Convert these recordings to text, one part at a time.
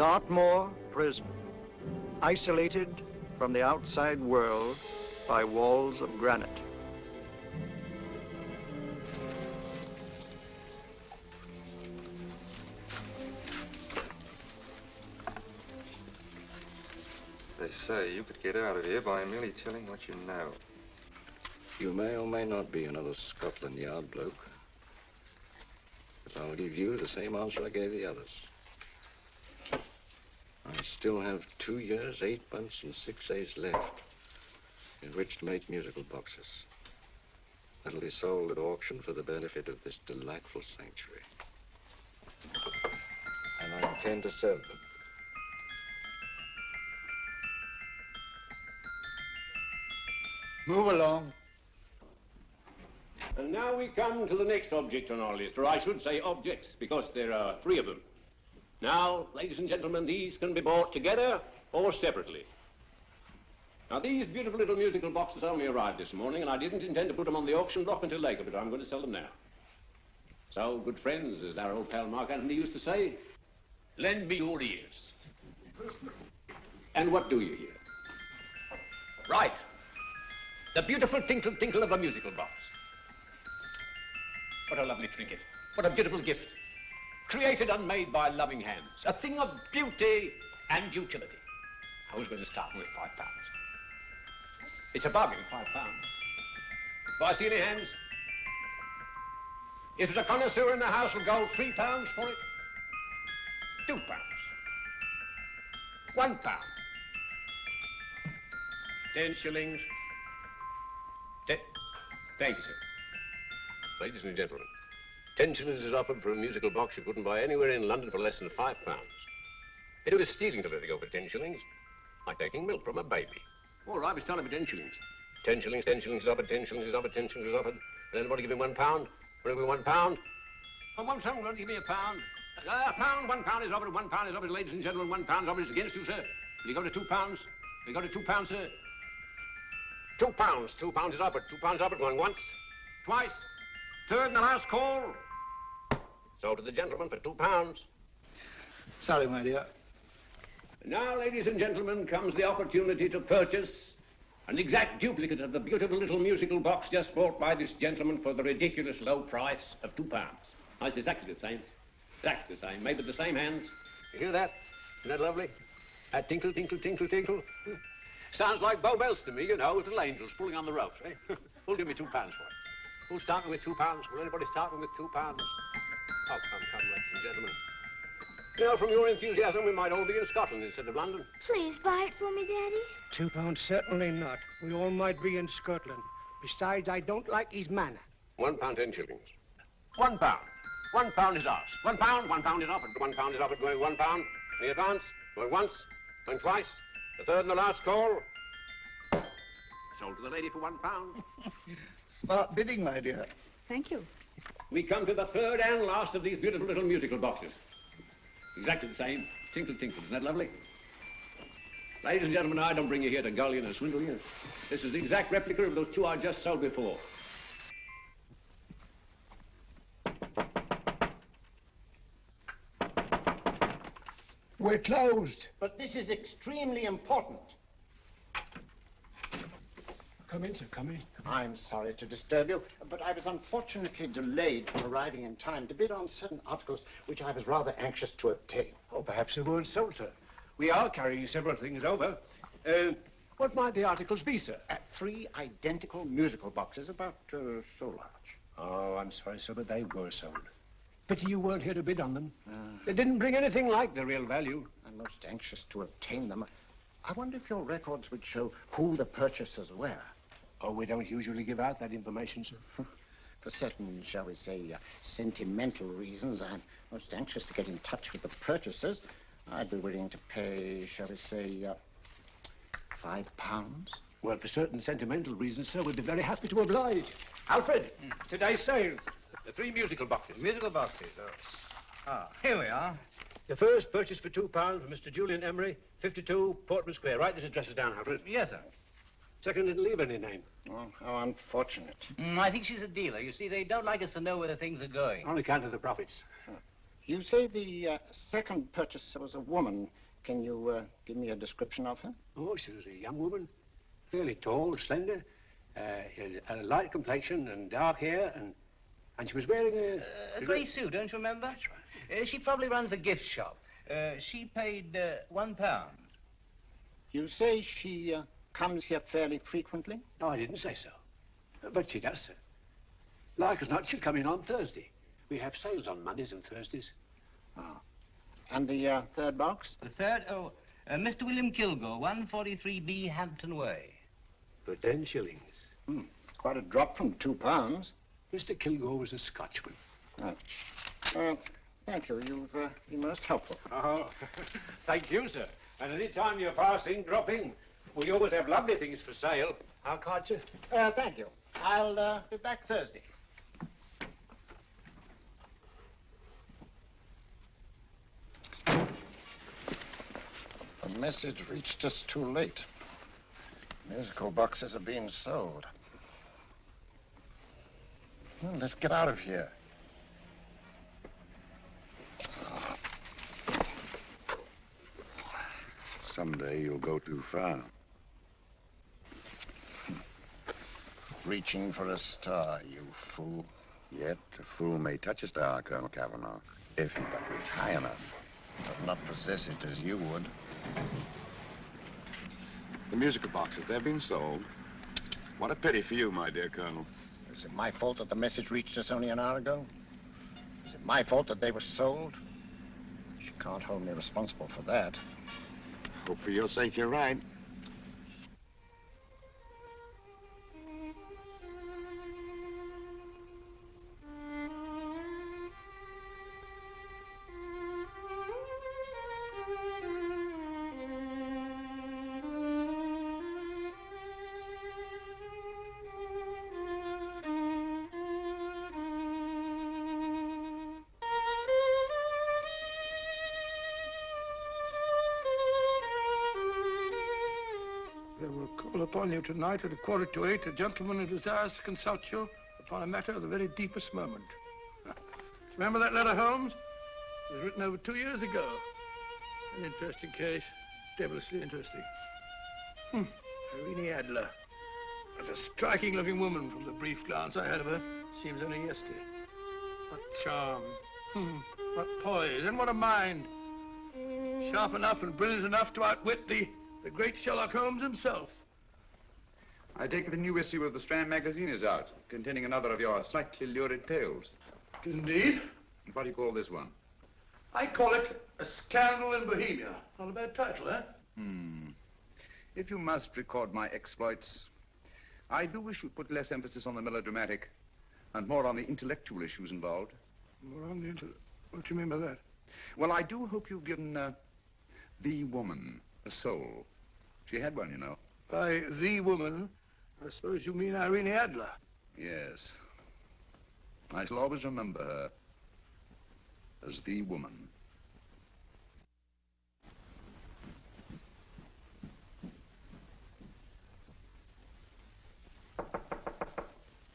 Dartmoor prison, isolated from the outside world by walls of granite. They say you could get out of here by merely telling what you know. You may or may not be another Scotland Yard bloke. But I'll give you the same answer I gave the others. I still have 2 years, 8 months, and 6 days left in which to make musical boxes. That'll be sold at auction for the benefit of this delightful sanctuary. And I intend to sell them. Move along. And now we come to the next object on our list, or I should say objects, because there are 3 of them. Now, ladies and gentlemen, these can be bought together or separately. Now, these beautiful little musical boxes only arrived this morning, and I didn't intend to put them on the auction block until later, but I'm going to sell them now. So, good friends, as our old pal Mark Antony used to say, lend me your ears. And what do you hear? Right. The beautiful tinkle tinkle of a musical box. What a lovely trinket. What a beautiful gift. Created and made by loving hands. A thing of beauty and utility. I was going to start with £5. It's a bargain, £5. Do I see any hands? If there's a connoisseur in the house, will go £3 for it. £2. £1. 10 shillings. Thank you, sir. Ladies and gentlemen, 10 shillings is offered for a musical box you couldn't buy anywhere in London for less than £5. It was stealing to let it go for 10 shillings, like taking milk from a baby. All right, we started for 10 shillings. 10 shillings, 10 shillings is offered, 10 shillings is offered, 10 shillings is offered. And anybody give me £1? Want to give me £1? Oh, won't someone give me £1? A pound, £1 is offered, £1 is offered, ladies and gentlemen, £1 offered is against you, sir. Will you go to £2? Will you go to £2, sir? £2, £2 is offered, £2 offered, going once, twice, third and the last call. So to the gentleman for £2. Sorry, my dear. Now, ladies and gentlemen, comes the opportunity to purchase an exact duplicate of the beautiful little musical box just bought by this gentleman for the ridiculous low price of £2. Oh, it's exactly the same. Exactly the same. Made with the same hands. You hear that? Isn't that lovely? That tinkle, tinkle, tinkle, tinkle. Sounds like Bow Bells to me, you know, little angels pulling on the ropes, eh? Who'll give me £2 for it? Who's starting with £2? Will anybody starting with £2? Oh, come, ladies and gentlemen. You know, from your enthusiasm, we might all be in Scotland instead of London. Please buy it for me, Daddy. £2, certainly not. We all might be in Scotland. Besides, I don't like his manner. £1, 10 shillings. £1. £1 is ours. £1, £1 is offered. £1 is offered, going £1. In advance, going once, going twice. The third and the last call. Sold to the lady for £1. Smart bidding, my dear. Thank you. We come to the third and last of these beautiful little musical boxes. Exactly the same. Tinkle, tinkle. Isn't that lovely? Ladies and gentlemen, I don't bring you here to gull you and swindle you. This is the exact replica of those 2 I just sold before. We're closed. But this is extremely important. Come in, sir, come in. I'm sorry to disturb you, but I was unfortunately delayed from arriving in time to bid on certain articles which I was rather anxious to obtain. Oh, perhaps they weren't sold, sir. We are carrying several things over. What might the articles be, sir? 3 identical musical boxes, about so large. Oh, I'm sorry, sir, but they were sold. Pity you weren't here to bid on them. They didn't bring anything like the real value. I'm most anxious to obtain them. I wonder if your records would show who the purchasers were. Oh, we don't usually give out that information, sir. For certain, shall we say, sentimental reasons, I'm most anxious to get in touch with the purchasers. I'd be willing to pay, shall we say, £5. Well, for certain sentimental reasons, sir, we'd be very happy to oblige. Alfred, today's sales. The 3 musical boxes. Musical boxes, oh. Ah, here we are. The first purchased for £2 from Mr. Julian Emery, 52 Portman Square. Write this address down, Alfred. Yes, sir. Second didn't leave any name. Oh, how unfortunate. I think she's a dealer. You see, they don't like us to know where the things are going. On account of the profits. You say the second purchaser was a woman. Can you give me a description of her? Oh, she was a young woman, fairly tall, slender, had a light complexion and dark hair, and she was wearing A grey suit, don't you remember? That's right. She probably runs a gift shop. She paid £1. You say she comes here fairly frequently? No, I didn't say so. But she does, sir. Like as not, she'll come in on Thursday. We have sales on Mondays and Thursdays. Ah. And the third box? The third, Mr. William Kilgore, 143B Hampton Way. For 10 shillings. Quite a drop from £2. Mr. Kilgore was a Scotchman. Thank you. You've been most helpful. Oh, thank you, sir. And any time you're passing, drop in. We always have lovely things for sale. How can't you? Thank you. I'll be back Thursday. The message reached us too late. Musical boxes are being sold. Well, let's get out of here. Someday you'll go too far. Reaching for a star, you fool. Yet a fool may touch a star, Colonel Cavanaugh, if he but reach high enough. But not possess it as you would. The musical boxes, they're being sold. What a pity for you, my dear Colonel. Is it my fault that the message reached us only an hour ago? Is it my fault that they were sold? She can't hold me responsible for that. Hope for your sake you're right. Upon you tonight at 7:45, a gentleman who desires to consult you upon a matter of the very deepest moment. Remember that letter, Holmes? It was written over 2 years ago. An interesting case, devilishly interesting. Irene Adler. What a striking-looking woman from the brief glance I had of her. Seems only yesterday. What charm. What poise, and what a mind. Sharp enough and brilliant enough to outwit the great Sherlock Holmes himself. I take it the new issue of the Strand magazine is out, containing another of your slightly lurid tales. Indeed. What do you call this one? I call it A Scandal in Bohemia. Not a bad title, eh? If you must record my exploits, I do wish you'd put less emphasis on the melodramatic and more on the intellectual issues involved. More on the what do you mean by that? Well, I do hope you've given the woman a soul. She had one, you know. By the woman, I suppose you mean Irene Adler. Yes. I shall always remember her as the woman.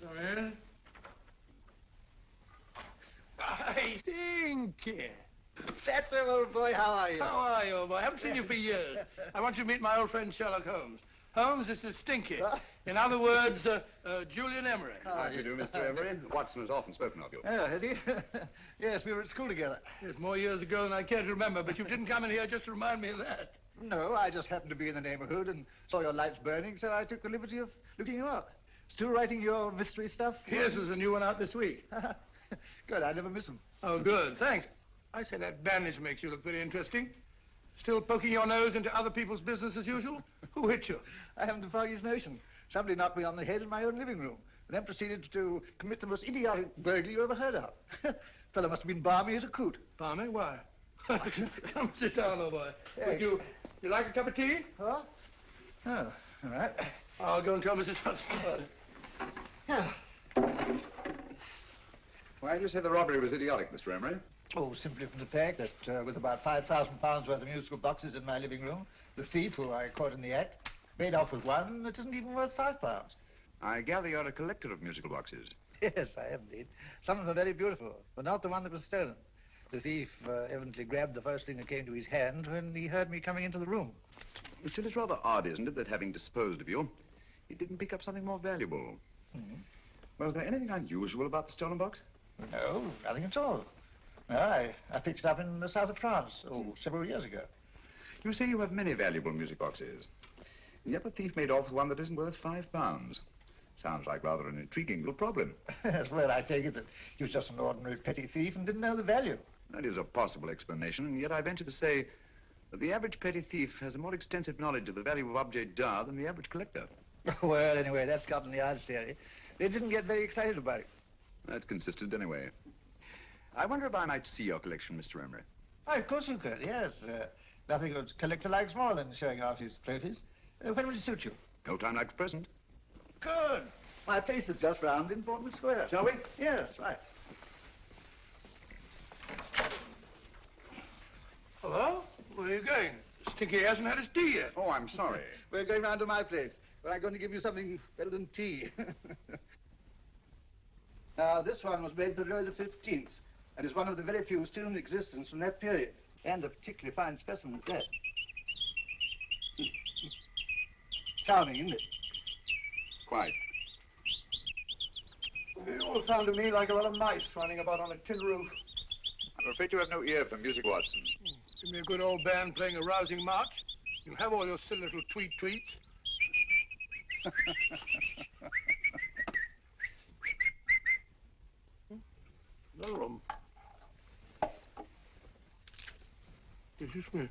Come in. I think. That's it, old boy. How are you? How are you, old boy? I haven't seen you for years. I want you to meet my old friend Sherlock Holmes. Holmes, this is Stinky. In other words, Julian Emery. How do you do, Mr. Emery? Watson has often spoken of you. Oh, has he? Yes, we were at school together. It's more years ago than I care to remember, but you didn't come in here just to remind me of that. No, I just happened to be in the neighborhood and saw your lights burning, so I took the liberty of looking you up. Still writing your mystery stuff? Yes, there's a new one out this week. Good, I never miss them. Oh, good, thanks. I say that bandage makes you look very interesting. Still poking your nose into other people's business as usual? Who hit you? I haven't the foggiest notion. Somebody knocked me on the head in my own living room, and then proceeded to commit the most idiotic burglary you ever heard of. Fellow must have been balmy as a coot. Balmy? Why? Come sit down, old boy. Hey. Would you like a cup of tea? Huh? Oh, all right. I'll go and tell Mrs. Hudson about it. Why do you say the robbery was idiotic, Mr. Emery? Oh, simply from the fact that with about £5,000 worth of musical boxes in my living room, the thief, who I caught in the act, made off with one that isn't even worth £5. I gather you're a collector of musical boxes. Yes, I am indeed. Some of them are very beautiful, but not the one that was stolen. The thief evidently grabbed the first thing that came to his hand when he heard me coming into the room. Still, it's rather odd, isn't it, that having disposed of you, he didn't pick up something more valuable. Mm-hmm. Was there anything unusual about the stolen box? No, nothing at all. No, I picked it up in the south of France, several years ago. You say you have many valuable music boxes. And yet the thief made off with one that isn't worth £5. Sounds like rather an intriguing little problem. Well, I take it that he was just an ordinary petty thief and didn't know the value. That is a possible explanation, and yet I venture to say that the average petty thief has a more extensive knowledge of the value of objets d'art than the average collector. Well, anyway, that's Scotland Yard's theory. They didn't get very excited about it. That's consistent anyway. I wonder if I might see your collection, Mr. Emery. Oh, of course you could, yes. Nothing a collector likes more than showing off his trophies. When would it suit you? No time like the present. Good. My place is just round in Portman Square. Shall we? Yes, right. Hello? Where are you going? Stinky hasn't had his tea yet. Oh, I'm sorry. We're going round to my place, where I'm going to give you something better than tea. Now, this one was made for Louis XV, and is one of the very few still in existence from that period, and a particularly fine specimen at that. Charming, isn't it? Quite. They all sound to me like a lot of mice running about on a tin roof. I'm afraid you have no ear for music, Watson. Give me a good old band playing a rousing march. You'll have all your silly little tweets. Another one. Is this me?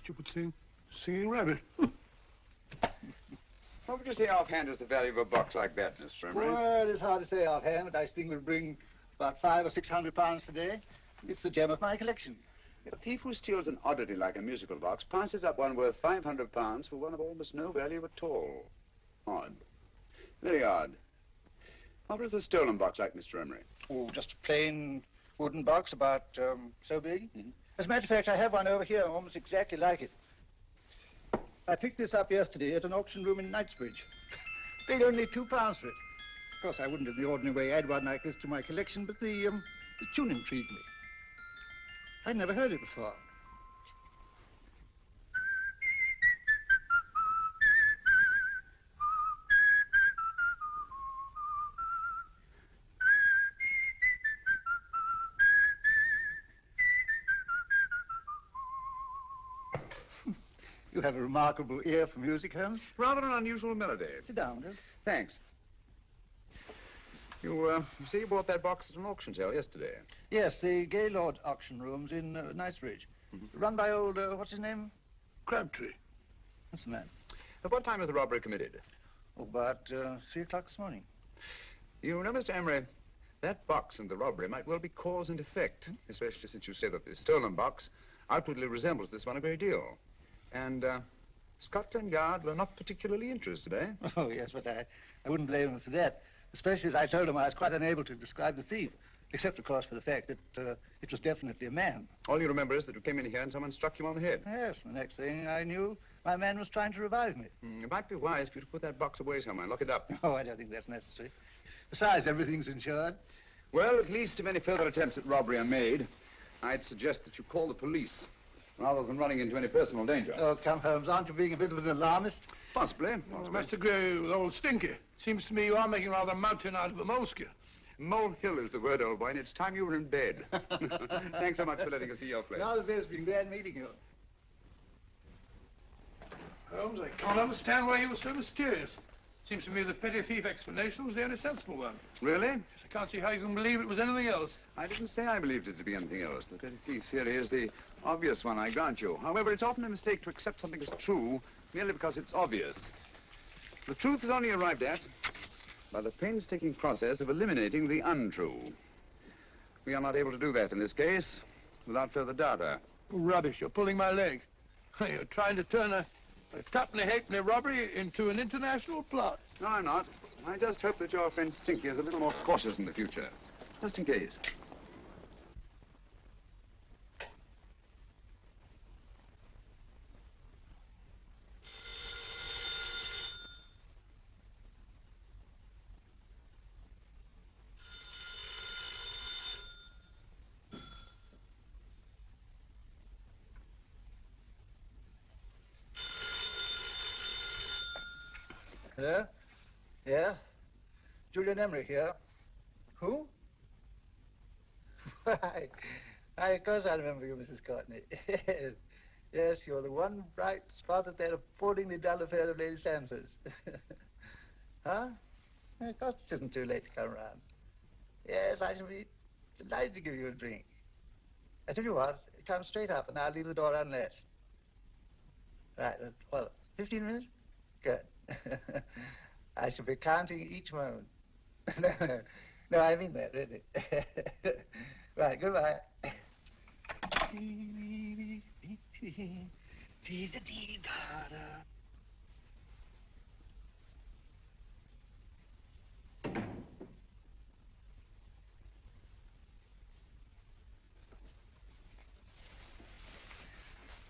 Stupid thing. Singing rabbit. What would you say offhand is the value of a box like that, Mr. Emery? Well, it's hard to say offhand, but I think will bring about £500 or £600 today. It's the gem of my collection. A thief who steals an oddity like a musical box passes up one worth £500 for one of almost no value at all. Odd. Very odd. What was the stolen box like, Mr. Emery? Oh, just a plain wooden box about so big. Mm-hmm. As a matter of fact, I have one over here almost exactly like it. I picked this up yesterday at an auction room in Knightsbridge. Paid only £2 for it. Of course, I wouldn't in the ordinary way add one like this to my collection, but the tune intrigued me. I'd never heard it before. You have a remarkable ear for music, Holmes. Rather an unusual melody. Sit down, Bill. Thanks. You say you bought that box at an auction sale yesterday? Yes, the Gaylord auction rooms in Knightsbridge. Run by old, what's his name? Crabtree. That's the man. At what time was the robbery committed? Oh, about 3 o'clock this morning. You know, Mr. Emery, that box and the robbery might well be cause and effect, especially since you say that the stolen box outwardly resembles this one a great deal. And Scotland Yard were not particularly interested, eh? Oh, yes, but I wouldn't blame him for that, especially as I told him I was quite unable to describe the thief, except, of course, for the fact that it was definitely a man. All you remember is that you came in here and someone struck you on the head. Yes, the next thing I knew, my man was trying to revive me. It might be wise for you to put that box away somewhere and lock it up. Oh, I don't think that's necessary. Besides, everything's insured. Well, at least if any further attempts at robbery are made, I'd suggest that you call the police, rather than running into any personal danger. Oh, come, Holmes, aren't you being a bit of an alarmist? Possibly. Well, Mr. Gray with old Stinky. Seems to me you are making rather a mountain out of a moleskin. Molehill is the word, old boy, and it's time you were in bed. Thanks so much for letting us see your place. Now the best, been glad meeting you. Holmes, I can't understand why you were so mysterious. Seems to me the petty thief explanation was the only sensible one. Really? Yes, I can't see how you can believe it was anything else. I didn't say I believed it to be anything else. The petty thief theory is the obvious one, I grant you. However, it's often a mistake to accept something as true merely because it's obvious. The truth is only arrived at by the painstaking process of eliminating the untrue. We are not able to do that in this case without further data. Rubbish, you're pulling my leg. You're trying to turn a tuppenny halfpenny robbery into an international plot. No, I'm not. I just hope that your friend Stinky is a little more cautious in the future, just in case. Hello? Yeah? Julian Emery here. Who? Why, of course I remember you, Mrs. Courtney. Yes. Yes, you're the one bright spot at that appallingly dull affair of Lady Sanford's. Huh? Of course it isn't too late to come round. Yes, I shall be delighted to give you a drink. I tell you what, come straight up and I'll leave the door unlatched. Right, well, 15 minutes? Good. I shall be counting each moment. No, I mean that, really. Right, goodbye.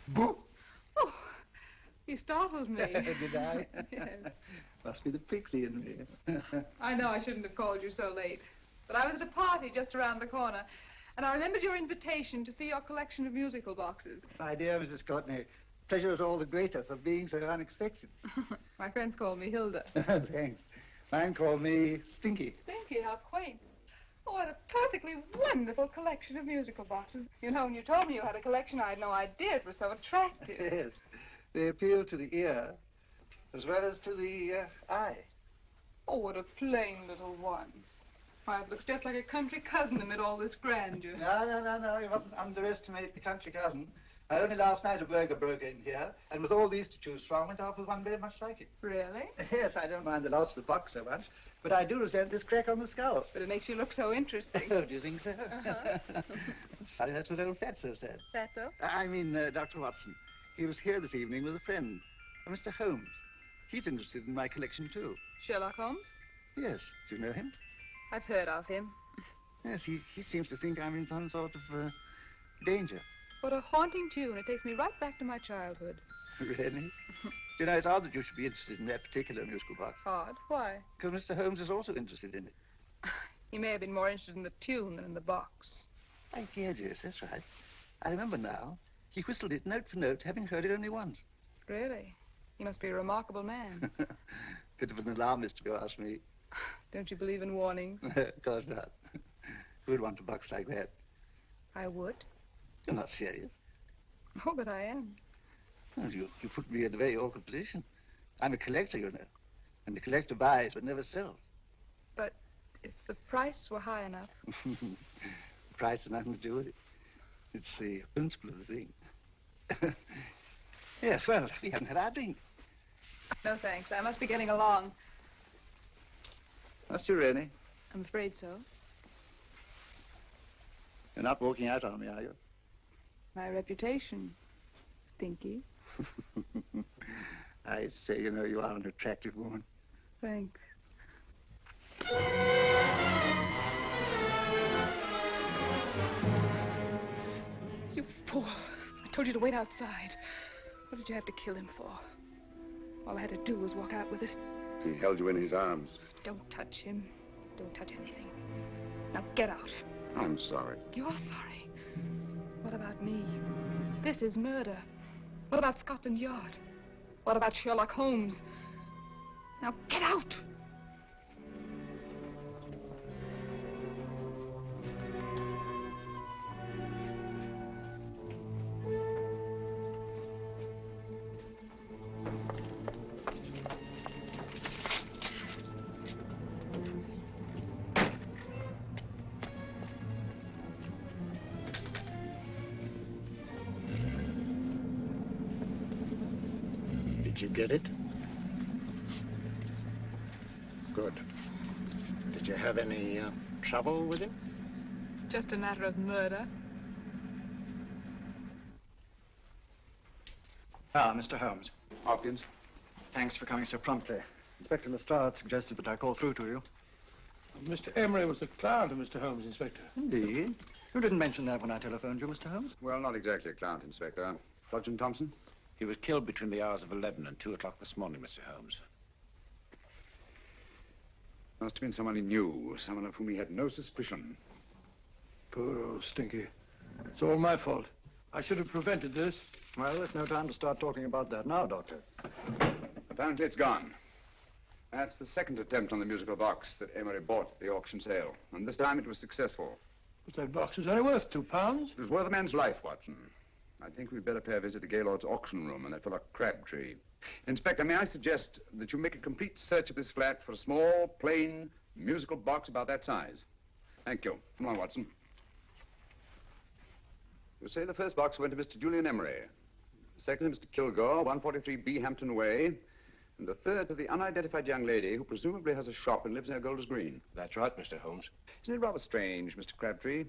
Boo! Oh, you startled me. Did I? Yes. Must be the pixie in me. I know I shouldn't have called you so late, but I was at a party just around the corner, and I remembered your invitation to see your collection of musical boxes. My dear Mrs. Courtney, pleasure is all the greater for being so unexpected. My friends call me Hilda. Thanks. Mine called me Stinky. Stinky, how quaint. Oh, what a perfectly wonderful collection of musical boxes. You know, when you told me you had a collection, I had no idea it was so attractive. Yes. They appeal to the ear as well as to the eye. Oh, what a plain little one. Why, it looks just like a country cousin amid all this grandeur. No. You mustn't underestimate the country cousin. Only last night a burglar broke in here, and with all these to choose from, went off with one very much like it. Really? Yes, I don't mind the loss of the box so much, but I do resent this crack on the skull. But it makes you look so interesting. Oh, do you think so? Uh-huh. It's funny, that's what old Fatso said. Fatso? I mean, Dr. Watson. He was here this evening with a friend, Mr. Holmes. He's interested in my collection, too. Sherlock Holmes? Yes. Do you know him? I've heard of him. Yes, he seems to think I'm in some sort of danger. What a haunting tune. It takes me right back to my childhood. Really? You know, it's odd that you should be interested in that particular musical box. Odd? Why? Because Mr. Holmes is also interested in it. He may have been more interested in the tune than in the box. My dear, yes, that's right. I remember now. He whistled it note for note, having heard it only once. Really? He must be a remarkable man. Bit of an alarmist, if you ask me. Don't you believe in warnings? Of course not. Who'd want a box like that? I would. You're not serious. Oh, but I am. Well, you put me in a very awkward position. I'm a collector, you know. And the collector buys but never sells. But if the price were high enough... The price has nothing to do with it. It's the principle of the thing. Yes, well, we haven't had our drink. No, thanks. I must be getting along. Must you really? I'm afraid so. You're not walking out on me, are you? My reputation, Stinky. I say, you know, you are an attractive woman. Thanks. You fool. I told you to wait outside. What did you have to kill him for? All I had to do was walk out with this. He held you in his arms. Don't touch him. Don't touch anything. Now get out. I'm sorry. You're sorry. What about me? This is murder. What about Scotland Yard? What about Sherlock Holmes? Now get out! Did you get it? Good. Did you have any trouble with him? Just a matter of murder. Ah, Mr. Holmes. Hopkins. Thanks for coming so promptly. Inspector Lestrade suggested that I call through to you. Mr. Emery was the client of Mr. Holmes, Inspector. Indeed. You didn't mention that when I telephoned you, Mr. Holmes. Well, not exactly a client, Inspector. Sergeant Thompson? He was killed between the hours of 11 and 2 o'clock this morning, Mr. Holmes. Must have been someone he knew, someone of whom he had no suspicion. Poor old Stinky. It's all my fault. I should have prevented this. Well, there's no time to start talking about that now, Doctor. Apparently it's gone. That's the second attempt on the musical box that Emery bought at the auction sale. And this time it was successful. But that box was only worth £2. It was worth a man's life, Watson. I think we'd better pay a visit to Gaylord's auction room and that fellow Crabtree. Inspector, may I suggest that you make a complete search of this flat for a small, plain, musical box about that size? Thank you. Come on, Watson. You say the first box went to Mr. Julian Emery. The second to Mr. Kilgore, 143B Hampton Way. And the third to the unidentified young lady who presumably has a shop and lives near Golders Green. That's right, Mr. Holmes. Isn't it rather strange, Mr. Crabtree,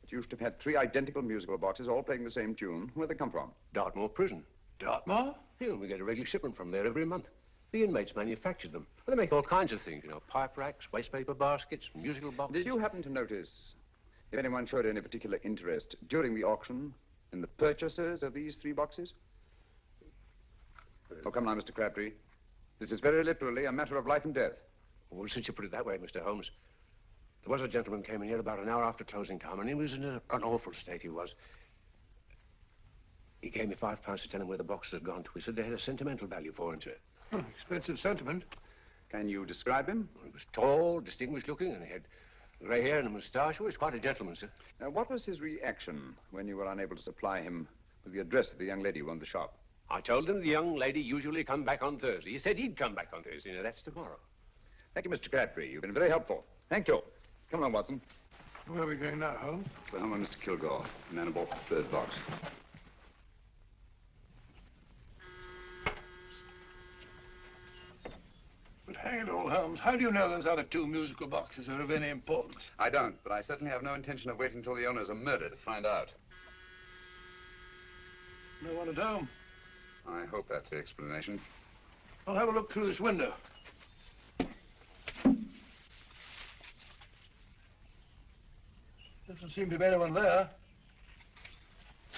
that you should have had 3 identical musical boxes all playing the same tune? Where'd they come from? Dartmoor Prison. Dartmoor? Yeah, we get a regular shipment from there every month. The inmates manufacture them. Well, they make all kinds of things, you know, pipe racks, waste paper baskets, musical boxes. Did you happen to notice if anyone showed any particular interest during the auction in the purchasers of these 3 boxes? Oh, come now, Mr. Crabtree. This is very literally a matter of life and death. Well, since you put it that way, Mr. Holmes, there was a gentleman came in here about an hour after closing time, and he was in an awful state, he was. He gave me £5 to tell him where the boxes had gone to. He said they had a sentimental value for him, sir. Expensive sentiment. Can you describe him? He was tall, distinguished looking, and he had grey hair and a moustache. Oh, he was quite a gentleman, sir. Now, what was his reaction when you were unable to supply him with the address of the young lady who owned the shop? I told him the young lady usually come back on Thursday. He said he'd come back on Thursday. Now, that's tomorrow. Thank you, Mr. Crabtree. You've been very helpful. Thank you. Come on, Watson. Where are we going now, Holmes? To the home of Mr. Kilgore, the man who bought the 3rd box. But hang it all, Holmes, how do you know those other 2 musical boxes are of any importance? I don't, but I certainly have no intention of waiting until the owners are murdered to find out. No one at home. I hope that's the explanation. I'll have a look through this window. Doesn't seem to be anyone there.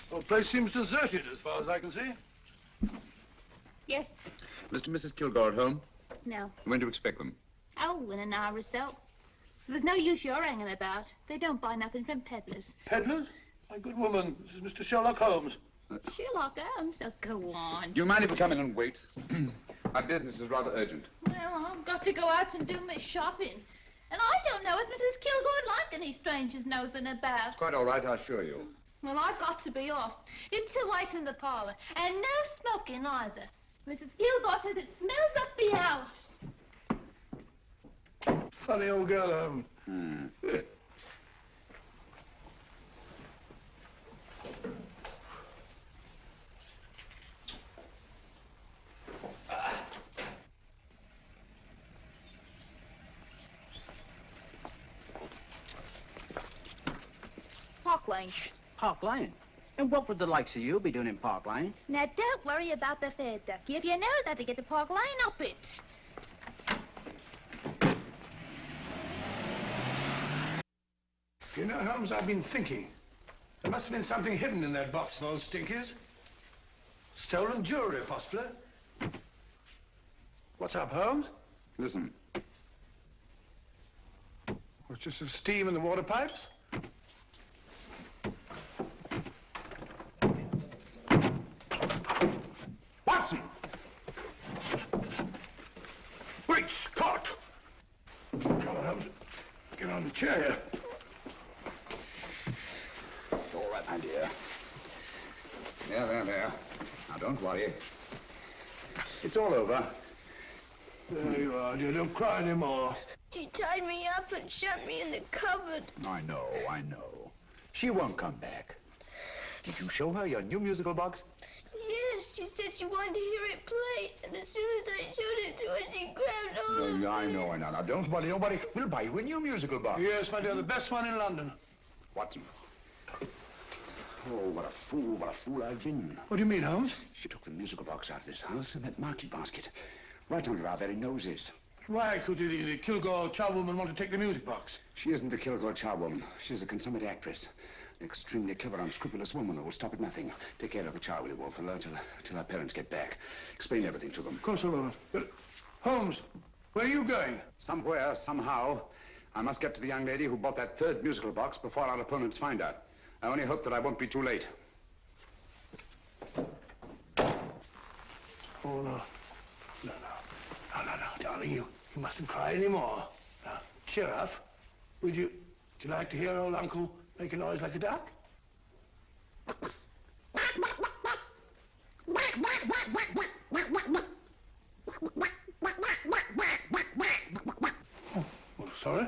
The whole place seems deserted as far as I can see. Yes? Mr. and Mrs. Kilgore at home? No. When do you expect them? Oh, in an hour or so. There's no use you're hanging about. They don't buy nothing from peddlers. Peddlers? My good woman, this is Mr. Sherlock Holmes. Sherlock Holmes? Oh, go on. Do you mind if we come in and wait? My business is rather urgent. Well, I've got to go out and do my shopping. And I don't know if Mrs. Kilgore like any strangers nosing about. Quite all right, I assure you. Well, I've got to be off. You two wait in the parlor. And no smoking either. Mrs. Kilgore says it smells up the house. Funny old girl, Holmes. Park Lane. Park Lane? And what would the likes of you be doing in Park Lane? Now, don't worry about the fare, Ducky. If you knows how to get to Park Lane, up it. You know, Holmes, I've been thinking. There must have been something hidden in that box of old stinkers. Stolen jewelry, possibly. What's up, Holmes? Listen. What's just some steam in the water pipes? Watson! Great Scott! Come on, Holmes. Get on the chair here. All right, my dear. There. Now, don't worry. It's all over. There you are, dear. Don't cry anymore. She tied me up and shut me in the cupboard. I know. She won't come back. Did you show her your new musical box? Yes, she said she wanted to hear it play, and as soon as I showed it to her, she grabbed hold of me. I know. Now, don't worry. We'll buy you a new musical box. Yes, my dear, the best one in London. Watson. Oh, what a fool I've been. What do you mean, Holmes? She took the musical box out of this house in that market basket, right under our very noses. Why could the Kilgore charwoman want to take the music box? She isn't the Kilgore charwoman. She's a consummate actress. An extremely clever, unscrupulous woman who will stop at nothing. Take care of the child, will you, Wolf, till our parents get back. Explain everything to them. Of course I will. But, Holmes, where are you going? Somewhere, somehow. I must get to the young lady who bought that 3rd musical box before our opponents find her. I only hope that I won't be too late. Oh, no, darling. darling, you mustn't cry anymore. Now, cheer up. Would you like to hear old Uncle make a noise like a duck? Oh, sorry?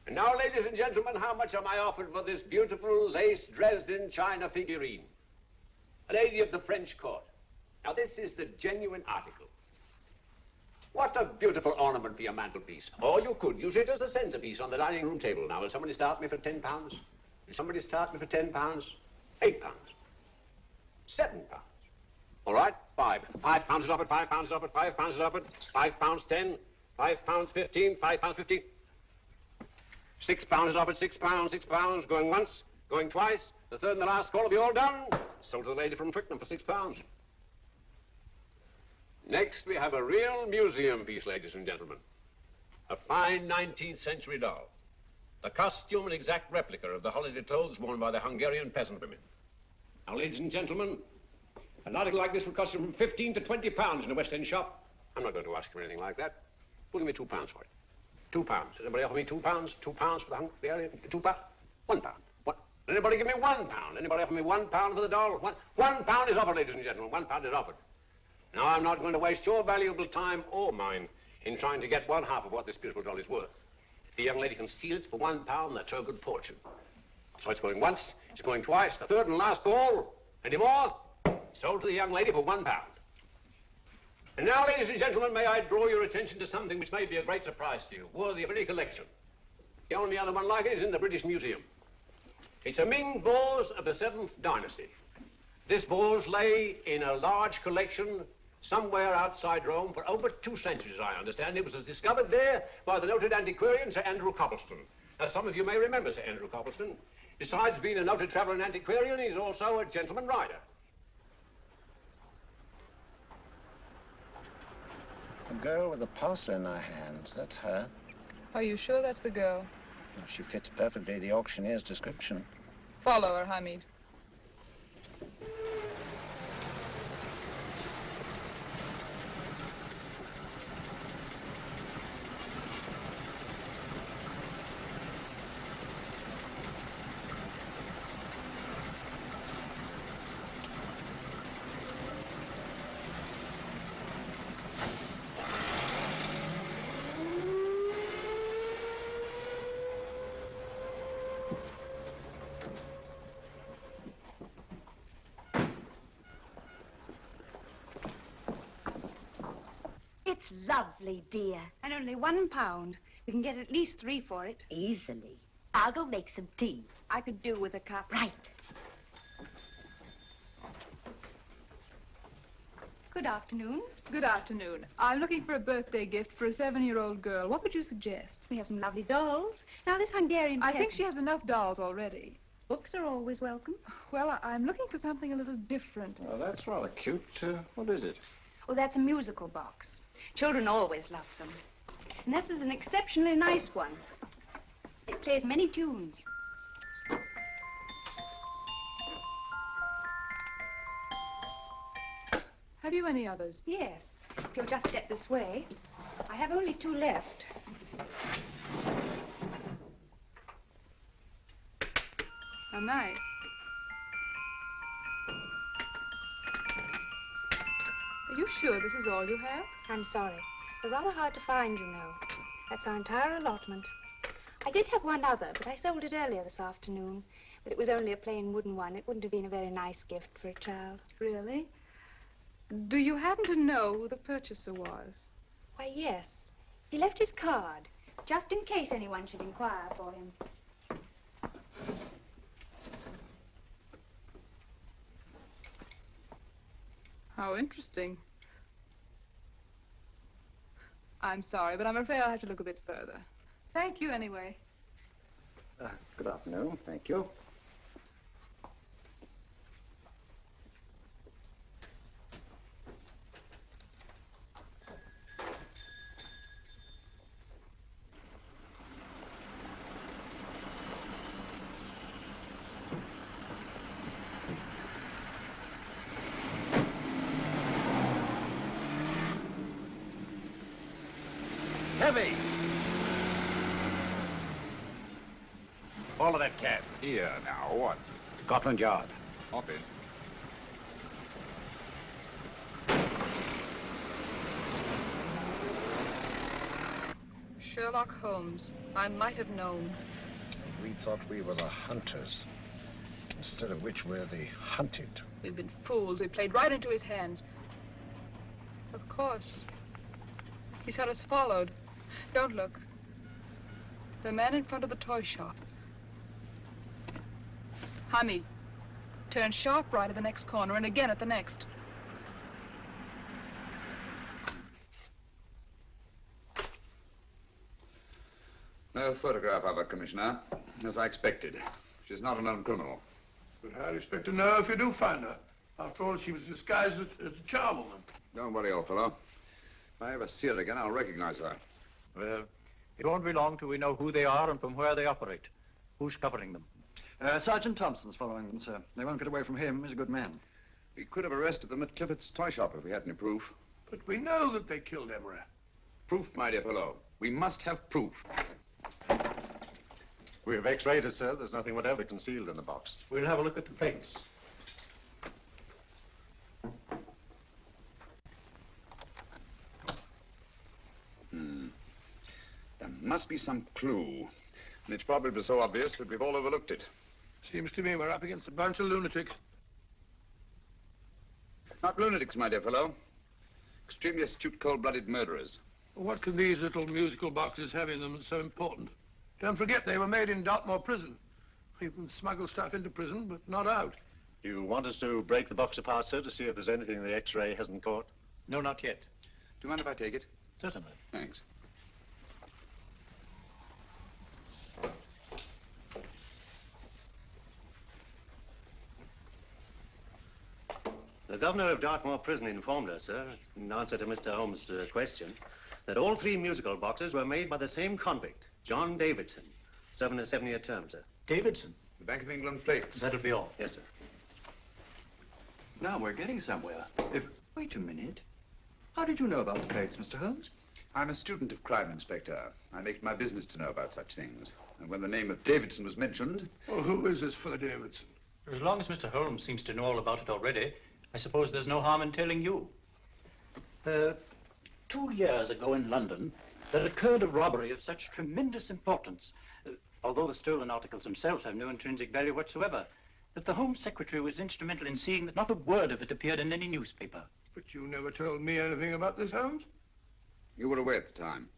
And now, ladies and gentlemen, how much am I offered for this beautiful lace Dresden china figurine? A lady of the French court. Now, this is the genuine article. What a beautiful ornament for your mantelpiece. Or you could use it as a centerpiece on the dining room table. Now, will somebody start me for £10? Will somebody start me for £10? £8? £7? All right, £5 is offered, £5 is offered, £5 is offered, £5, 10, £5, 15, £5, 15. £6 is offered, £6, going once, going twice, the third and the last call will be all done. Sold to the lady from Twickenham for £6. Next, we have a real museum piece, ladies and gentlemen. A fine 19th century doll. The costume an exact replica of the holiday clothes worn by the Hungarian peasant women. Now, ladies and gentlemen, an article like this would cost you from £15 to £20 in a West End shop. I'm not going to ask for anything like that. Will give me £2 for it. £2. Does anybody offer me £2? £2 for the Hungarian? £2? £1. What? Anybody give me £1? Anybody offer me £1 for the doll? £1 is offered, ladies and gentlemen. £1 is offered. Now, I'm not going to waste your valuable time or mine in trying to get one half of what this beautiful doll is worth. If the young lady can steal it for £1, that's her good fortune. So it's going once, it's going twice, the third and last call. Any more? Sold to the young lady for £1. And now, ladies and gentlemen, may I draw your attention to something which may be a great surprise to you, worthy of any collection. The only other one like it is in the British Museum. It's a Ming vase of the 7th dynasty. This vase lay in a large collection somewhere outside Rome for over 2 centuries, I understand. It was discovered there by the noted antiquarian, Sir Andrew Coppleston. Now, some of you may remember Sir Andrew Coppleston. Besides being a noted traveller and antiquarian, he's also a gentleman rider. A girl with a parcel in her hands, that's her. Are you sure that's the girl? Well, she fits perfectly the auctioneer's description. Follow her, Hamid. It's lovely, dear. And only £1. We can get at least 3 for it. Easily. I'll go make some tea. I could do with a cup. Right. Good afternoon. Good afternoon. I'm looking for a birthday gift for a 7-year-old girl. What would you suggest? We have some lovely dolls. Now, this Hungarian I peasant... think she has enough dolls already. Books are always welcome. Well, I'm looking for something a little different. Oh, that's rather cute. What is it? Oh, that's a musical box. Children always love them. And this is an exceptionally nice one. It plays many tunes. Have you any others? Yes. If you'll just step this way. I have only 2 left. How nice. Are you sure this is all you have? I'm sorry. They're rather hard to find, you know. That's our entire allotment. I did have one other, but I sold it earlier this afternoon. But it was only a plain wooden one. It wouldn't have been a very nice gift for a child. Really? Do you happen to know who the purchaser was? Why, yes. He left his card, just in case anyone should inquire for him. How interesting. I'm sorry, but I'm afraid I'll have to look a bit further. Thank you anyway. Good afternoon. Thank you. Heavy! Follow that cab. Here now, what? Scotland Yard. Hop in. Sherlock Holmes. I might have known. We thought we were the hunters, instead of which we're the hunted. We've been fools. We played right into his hands. Of course. He's had us followed. Don't look. The man in front of the toy shop. Hamid, turn sharp right at the next corner and again at the next. No photograph of her, Commissioner, as I expected. She's not a known criminal. But how do you expect to know if you do find her? After all, she was disguised as a charwoman. Don't worry, old fellow. If I ever see her again, I'll recognize her. Well, it won't be long till we know who they are and from where they operate. Who's covering them? Sergeant Thompson's following them, sir. They won't get away from him. He's a good man. We could have arrested them at Clifford's toy shop if we had any proof. But we know that they killed Emery. Proof, my dear fellow. We must have proof. We have x-rayed it, sir. There's nothing whatever concealed in the box. We'll have a look at the plates. There must be some clue. And it's probably so obvious that we've all overlooked it. Seems to me we're up against a bunch of lunatics. Not lunatics, my dear fellow. Extremely astute, cold-blooded murderers. What can these little musical boxes have in them that's so important? Don't forget, they were made in Dartmoor prison. You can smuggle stuff into prison, but not out. You want us to break the box apart, sir, to see if there's anything the x-ray hasn't caught? No, not yet. Do you mind if I take it? Certainly. Thanks. The governor of Dartmoor Prison informed us, sir, in answer to Mr. Holmes' question, that all three musical boxes were made by the same convict, John Davidson, serving a 7-year term, sir. Davidson? The Bank of England plates. That'll be all. Yes, sir. Now we're getting somewhere. Wait a minute. How did you know about the plates, Mr. Holmes? I'm a student of crime, Inspector. I make it my business to know about such things. And when the name of Davidson was mentioned... Well, who is this fellow Davidson? As long as Mr. Holmes seems to know all about it already, I suppose there's no harm in telling you. 2 years ago in London, there occurred a robbery of such tremendous importance, although the stolen articles themselves have no intrinsic value whatsoever, that the Home Secretary was instrumental in seeing that not a word of it appeared in any newspaper. But you never told me anything about this, Holmes. You were away at the time.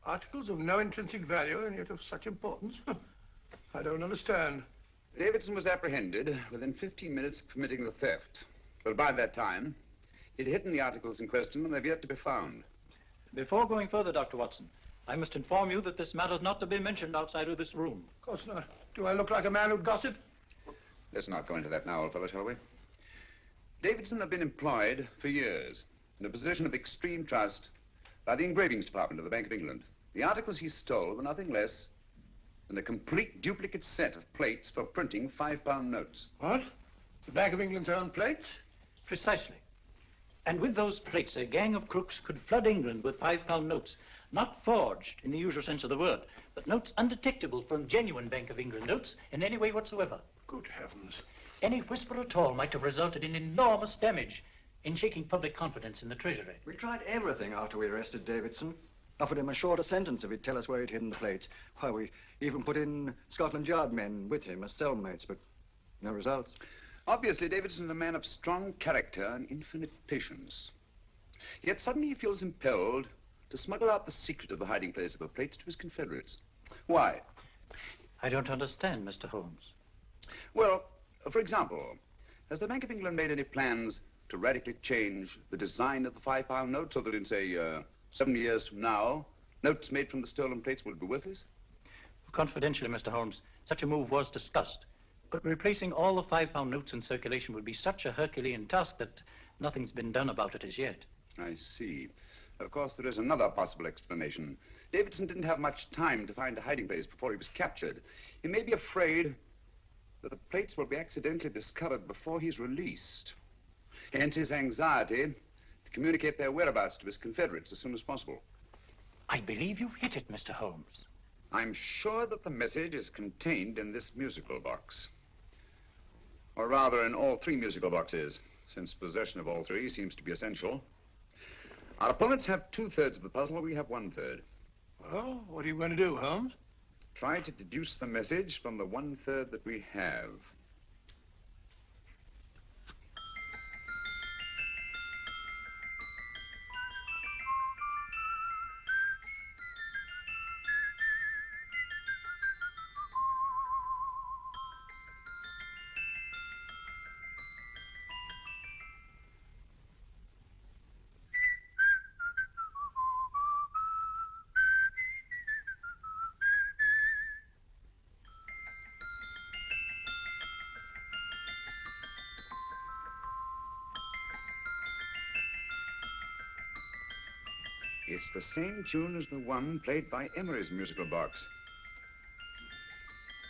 Articles of no intrinsic value and yet of such importance? I don't understand. Davidson was apprehended within 15 minutes of committing the theft. But by that time, he'd hidden the articles in question and they've yet to be found. Before going further, Dr. Watson, I must inform you that this matter's not to be mentioned outside of this room. Of course not. Do I look like a man who'd gossip? Let's not go into that now, old fellow, shall we? Davidson had been employed for years in a position of extreme trust by the engravings department of the Bank of England. The articles he stole were nothing less than a complete duplicate set of plates for printing £5 notes. What? The Bank of England's own plates? Precisely. And with those plates, a gang of crooks could flood England with £5 notes, not forged in the usual sense of the word, but notes undetectable from genuine Bank of England notes in any way whatsoever. Good heavens. Any whisper at all might have resulted in enormous damage in shaking public confidence in the Treasury. We tried everything after we arrested Davidson. Offered him a shorter sentence if he'd tell us where he'd hidden the plates. Why, we even put in Scotland Yard men with him as cellmates, but no results. Obviously, Davidson is a man of strong character and infinite patience. Yet suddenly he feels impelled to smuggle out the secret of the hiding place of the plates to his confederates. Why? I don't understand, Mr. Holmes. Well, for example, has the Bank of England made any plans to radically change the design of the £5 note so that in, say, 7 years from now, notes made from the stolen plates will be worthless? Confidentially, Mr. Holmes, such a move was discussed. But replacing all the £5 notes in circulation would be such a Herculean task that nothing's been done about it as yet. I see. Of course, there is another possible explanation. Davidson didn't have much time to find a hiding place before he was captured. He may be afraid that the plates will be accidentally discovered before he's released. Hence his anxiety to communicate their whereabouts to his confederates as soon as possible. I believe you've hit it, Mr. Holmes. I'm sure that the message is contained in this musical box. Or rather, in all three musical boxes, since possession of all three seems to be essential. Our opponents have 2/3 of the puzzle, we have 1/3. Well, what are you going to do, Holmes? Try to deduce the message from the 1/3 that we have. It's the same tune as the one played by Emery's musical box.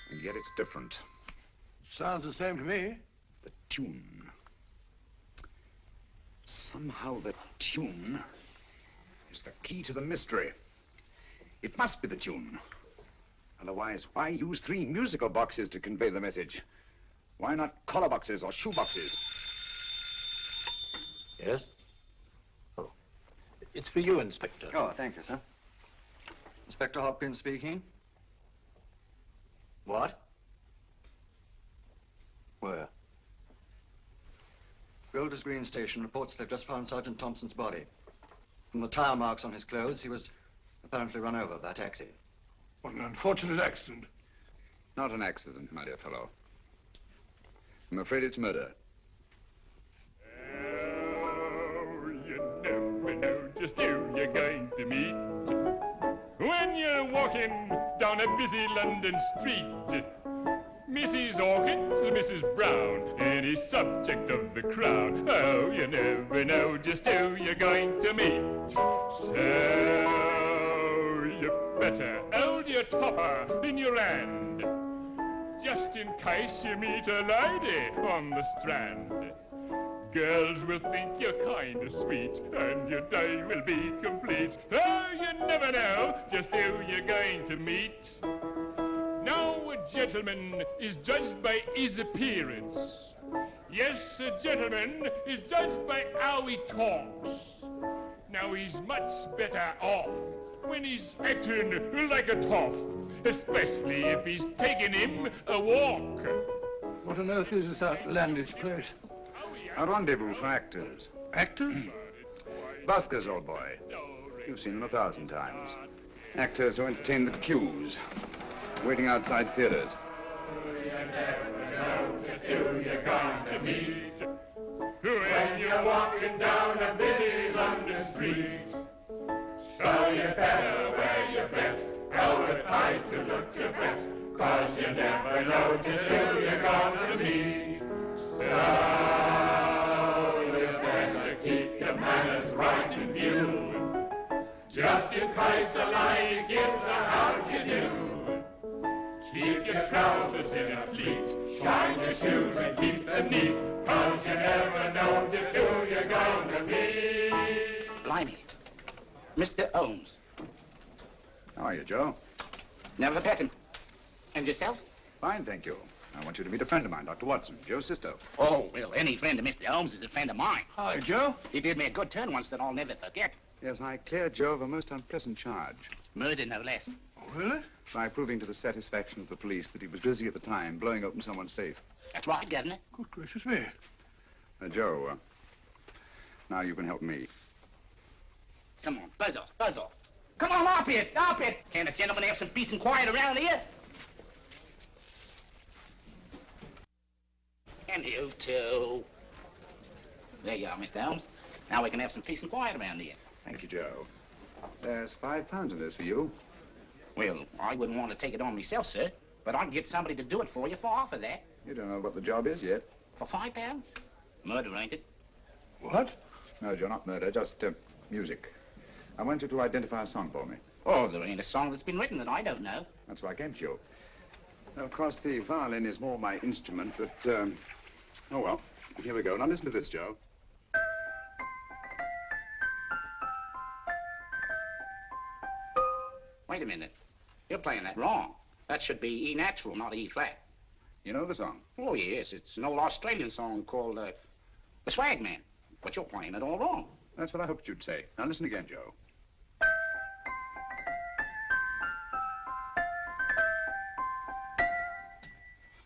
And yet it's different. Sounds the same to me. The tune. Somehow the tune is the key to the mystery. It must be the tune. Otherwise, why use 3 musical boxes to convey the message? Why not collar boxes or shoe boxes? Yes? Oh. It's for you, Inspector. Oh, thank you, sir. Inspector Hopkins speaking. What? Where? Golders Green Station reports they've just found Sergeant Thompson's body. From the tire marks on his clothes, he was apparently run over by a taxi. What an unfortunate accident. Not an accident, my dear fellow. I'm afraid it's murder. Just who you're going to meet when you're walking down a busy London street. Mrs. Hawkins, Mrs. Brown, any subject of the crowd. Oh, you never know just who you're going to meet. So you better hold your topper in your hand, just in case you meet a lady on the Strand. Girls will think you're kind of sweet, and your day will be complete. Oh, you never know just who you're going to meet. Now, a gentleman is judged by his appearance. Yes, a gentleman is judged by how he talks. Now, he's much better off when he's acting like a toff, especially if he's taking him a walk. What on earth is this outlandish place? A rendezvous for actors. Actors? Buskers, old boy. You've seen them 1,000 times. Actors who entertain the queues, waiting outside theaters. Just who you're going to meet when you're walking down a busy London street. So you better wear your best, advertise to look your best, 'cause you never know just who you're going to meet. So you better keep your manners right in view, just in case a lady gives a how'd you do. Keep your trousers in a pleat, shine your shoes and keep them neat, 'cause you never know just who you're going to meet. Blimey. Mr. Holmes. How are you, Joe? Never met him. And yourself? Fine, thank you. I want you to meet a friend of mine, Dr. Watson, Joe's sister. Oh, well, any friend of Mr. Holmes is a friend of mine. Hi, Joe. He did me a good turn once that I'll never forget. Yes, I cleared Joe of a most unpleasant charge. Murder, no less. Oh, really? By proving to the satisfaction of the police that he was busy at the time blowing open someone's safe. That's right, Governor. Good gracious me. Joe, now you can help me. Come on, buzz off, buzz off. Come on, up it, up it. Can't a gentleman have some peace and quiet around here? And you too. There you are, Mr. Holmes. Now we can have some peace and quiet around here. Thank you, Joe. There's £5 in this for you. Well, I wouldn't want to take it on myself, sir. But I can get somebody to do it for you for half of that. You don't know what the job is yet. For £5? Murder, ain't it? What? No, Joe, not murder, just music. I want you to identify a song for me. Oh, there ain't a song that's been written that I don't know. That's why I came to you. Now, of course, the violin is more my instrument, but, oh, well, here we go. Now, listen to this, Joe. Wait a minute. You're playing that wrong. That should be E natural, not E flat. You know the song? Oh, yes. It's an old Australian song called, The Swag Man. But you're playing it all wrong. That's what I hoped you'd say. Now, listen again, Joe.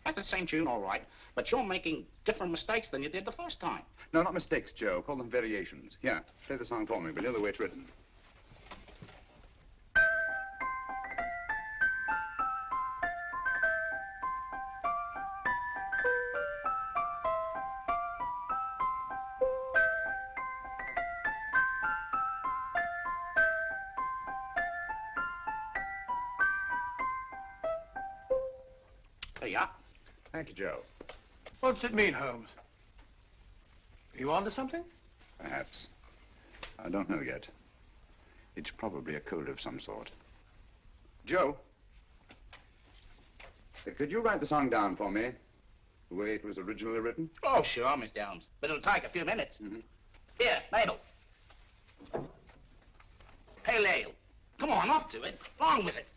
That's the same tune, all right. But you're making different mistakes than you did the first time. No, not mistakes, Joe. Call them variations. Here, play the song for me, will you, the way it's written. There you are. Thank you, Joe. What's it mean, Holmes? Are you onto something? Perhaps. I don't know yet. It's probably a code of some sort. Joe, could you write the song down for me, the way it was originally written? Oh, sure, Mr. Holmes. But it'll take a few minutes. Here, Mabel. Pale ale. Come on, up to it. Along with it.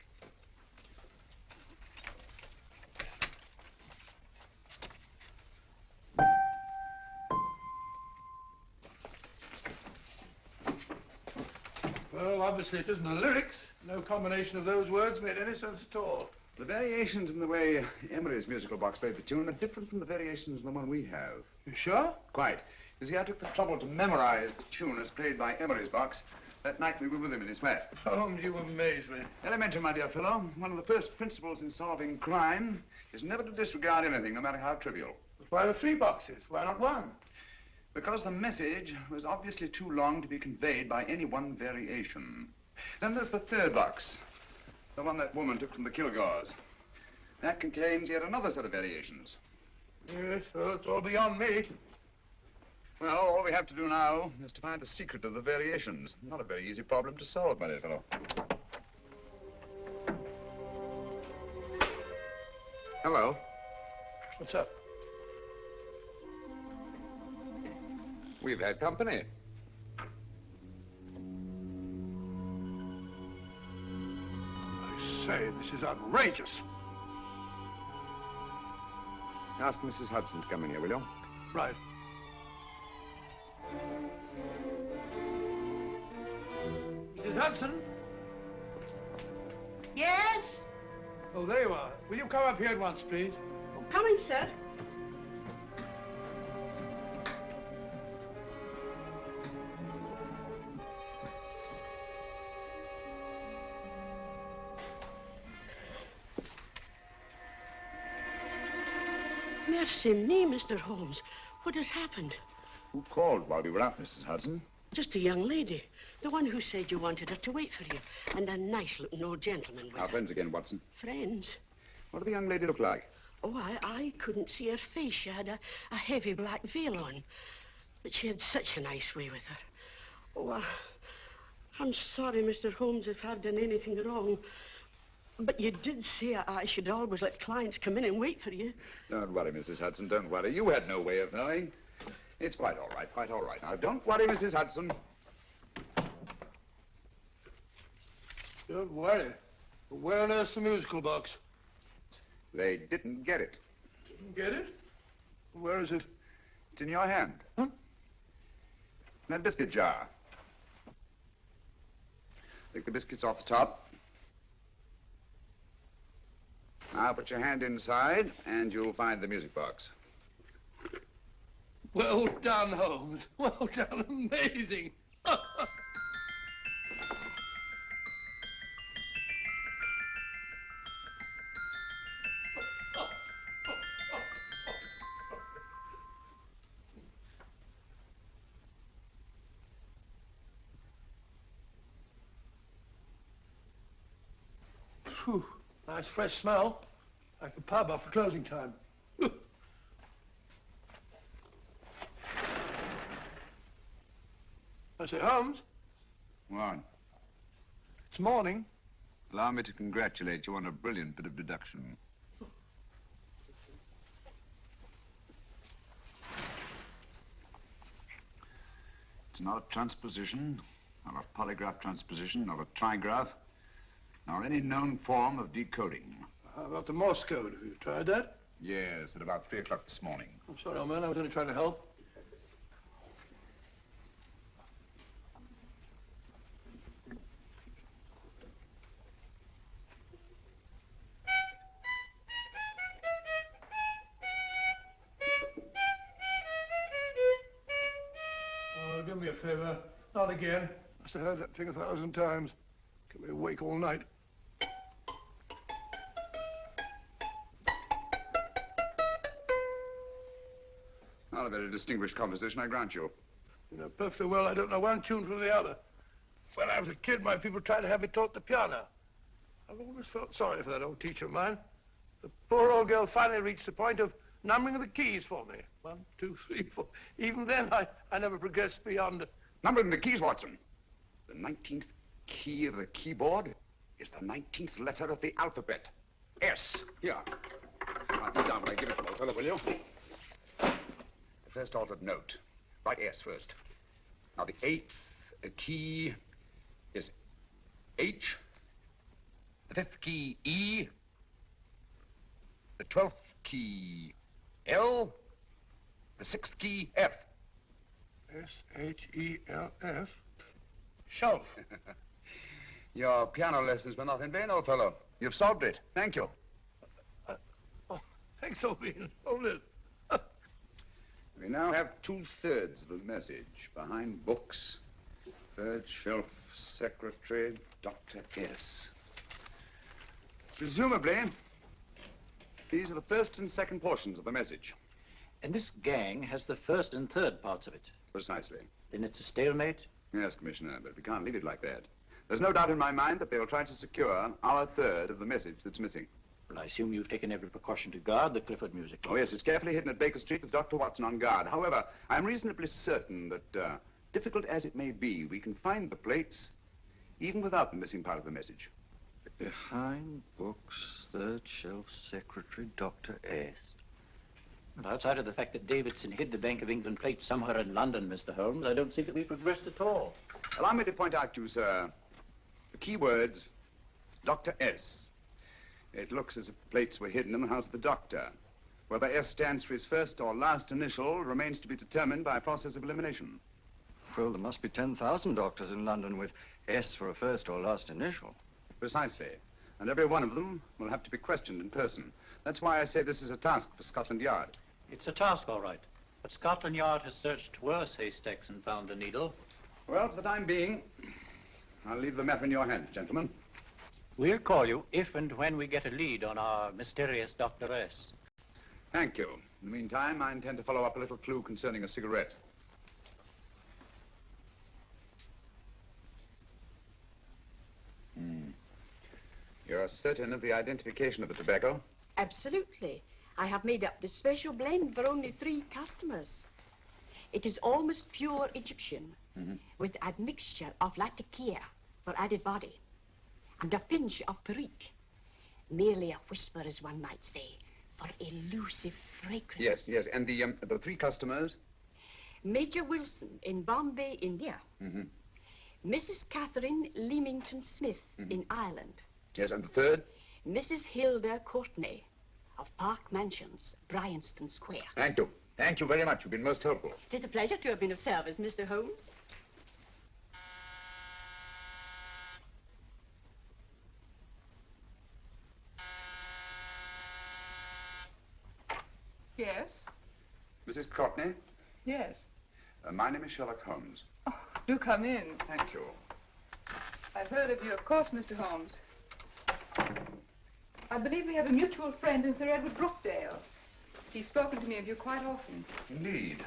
Well, obviously it isn't the lyrics. No combination of those words made any sense at all. The variations in the way Emery's musical box played the tune are different from the variations in the one we have. You sure? Quite. You see, I took the trouble to memorize the tune as played by Emery's box that night we were with him in his flat. Holmes, you amaze me. Elementary, my dear fellow. One of the first principles in solving crime is never to disregard anything, no matter how trivial. But why the 3 boxes? Why not 1? Because the message was obviously too long to be conveyed by any one variation. Then there's the 3rd box, the one that woman took from the Kilgores. That contains yet another set of variations. Yes, well, it's all beyond me. Well, all we have to do now is to find the secret of the variations. Not a very easy problem to solve, my dear fellow. Hello. What's up? We've had company. I say, this is outrageous. Ask Mrs. Hudson to come in here, will you? Right. Mrs. Hudson? Yes? Oh, there you are. Will you come up here at once, please? Oh, coming, sir. Mercy me, Mr. Holmes. What has happened? Who called while we were out, Mrs. Hudson? Just a young lady. The one who said you wanted her to wait for you. And a nice-looking old gentleman with Our her. friends again, Watson. Friends? What did the young lady look like? Oh, I couldn't see her face. She had a heavy black veil on. But she had such a nice way with her. Oh, I'm sorry, Mr. Holmes, if I've done anything wrong. But you did say I should always let clients come in and wait for you. Don't worry, Mrs. Hudson, don't worry. You had no way of knowing. It's quite all right, quite all right. Now, don't worry, Mrs. Hudson. Don't worry. Where on earth's the musical box? They didn't get it. Didn't get it? Where is it? It's in your hand. Huh? That biscuit jar. Take the biscuits off the top. Now put your hand inside, and you'll find the music box. Well done, Holmes. Well done. Amazing. Phew. Nice fresh smell. Like a pub after closing time. I say, Holmes, What? it's morning. Allow me to congratulate you on a brilliant bit of deduction. It's not a transposition, not a polygraph transposition, not a trigraph, nor any known form of decoding. How about the Morse code? Have you tried that? Yes, at about 3 o'clock this morning. I'm sorry, old man. I was only trying to help. Oh, do me a favor. Not again. Must have heard that thing 1,000 times. Kept me awake all night. Not a very distinguished composition, I grant you. You know perfectly well I don't know one tune from the other. When I was a kid, my people tried to have me taught the piano. I've always felt sorry for that old teacher of mine. The poor old girl finally reached the point of numbering the keys for me. 1, 2, 3, 4. Even then, I never progressed beyond... Numbering the keys, Watson. The 19th key of the keyboard is the 19th letter of the alphabet. S. Here. Write it down when I give it to my fellow, will you? The first altered note. Write S first. Now, the 8th key is H. The 5th key, E. The 12th key, L. The 6th key, F. S-H-E-L-F. Shelf. Your piano lessons were not in vain, old fellow. You've solved it. Thank you. Oh, thanks, old bean. Hold it. We now have 2/3 of the message. Behind books, third shelf, secretary, Dr. S. Presumably, these are the first and second portions of the message. And this gang has the first and third parts of it. Precisely. Then it's a stalemate? Yes, Commissioner, but we can't leave it like that. There's no doubt in my mind that they'll try to secure our third of the message that's missing. Well, I assume you've taken every precaution to guard the Clifford music. Oh, yes, it's carefully hidden at Baker Street with Dr. Watson on guard. However, I'm reasonably certain that, difficult as it may be, we can find the plates even without the missing part of the message. Behind books, third shelf, secretary, Dr. S. Well, outside of the fact that Davidson hid the Bank of England plate somewhere in London, Mr. Holmes, I don't see that we've progressed at all. Allow me to point out to you, sir, the key words, Dr. S. It looks as if the plates were hidden in the house of the doctor. Whether S stands for his first or last initial remains to be determined by a process of elimination. Well, there must be 10,000 doctors in London with S for a first or last initial. Precisely. And every one of them will have to be questioned in person. That's why I say this is a task for Scotland Yard. It's a task, all right. But Scotland Yard has searched worse haystacks and found the needle. Well, for the time being, I'll leave the matter in your hands, gentlemen. We'll call you if and when we get a lead on our mysterious Dr. S. Thank you. In the meantime, I intend to follow up a little clue concerning a cigarette. You're certain of the identification of the tobacco? Absolutely. I have made up this special blend for only 3 customers. It is almost pure Egyptian, with a mixture of latakia for added body, and a pinch of perique. Merely a whisper, as one might say, for elusive fragrance. Yes, yes. And the 3 customers? Major Wilson in Bombay, India. Mrs. Catherine Leamington Smith in Ireland. Yes, and the 3rd? Mrs. Hilda Courtney of Park Mansions, Bryanston Square. Thank you. Thank you very much. You've been most helpful. It is a pleasure to have been of service, Mr. Holmes. Yes? Mrs. Courtney? Yes. My name is Sherlock Holmes. Oh, do come in. Thank you. I've heard of you, of course, Mr. Holmes. I believe we have a mutual friend in Sir Edward Brookdale. He's spoken to me of you quite often. Indeed.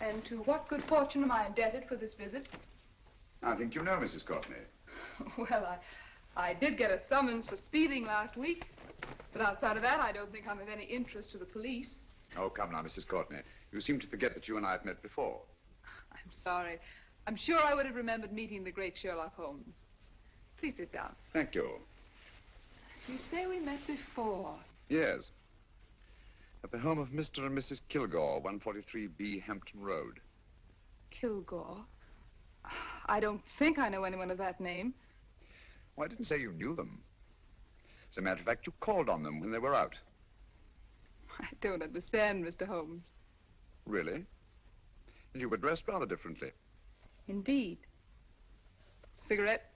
And to what good fortune am I indebted for this visit? I think you know Mrs. Courtney. Well, I did get a summons for speeding last week. But outside of that, I don't think I'm of any interest to the police. Oh, come now, Mrs. Courtney. You seem to forget that you and I have met before. I'm sorry. I'm sure I would have remembered meeting the great Sherlock Holmes. Please sit down. Thank you. You say we met before. Yes. At the home of Mr. and Mrs. Kilgore, 143B Hampton Road. Kilgore? I don't think I know anyone of that name. Well, I didn't say you knew them. As a matter of fact, you called on them when they were out. I don't understand, Mr. Holmes. Really? And you were dressed rather differently. Indeed. Cigarette?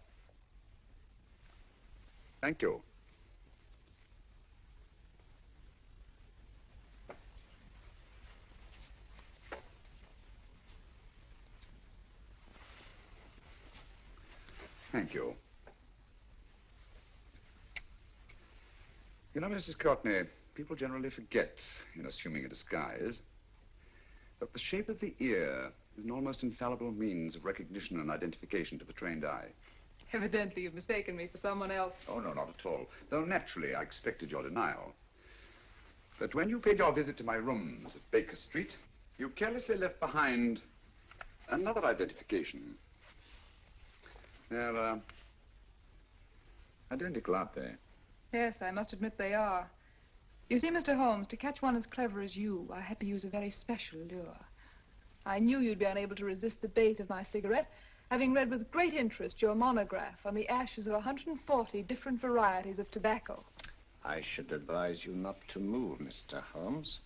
Thank you. Thank you. You know, Mrs. Courtney, people generally forget, in assuming a disguise, that the shape of the ear is an almost infallible means of recognition and identification to the trained eye. Evidently, you've mistaken me for someone else. Oh, no, not at all. Though naturally, I expected your denial. But when you paid your visit to my rooms at Baker Street, you carelessly left behind another identification. They're identical, aren't they? Yes, I must admit they are. You see, Mr. Holmes, to catch one as clever as you, I had to use a very special lure. I knew you'd be unable to resist the bait of my cigarette, having read with great interest your monograph on the ashes of 140 different varieties of tobacco. I should advise you not to move, Mr. Holmes.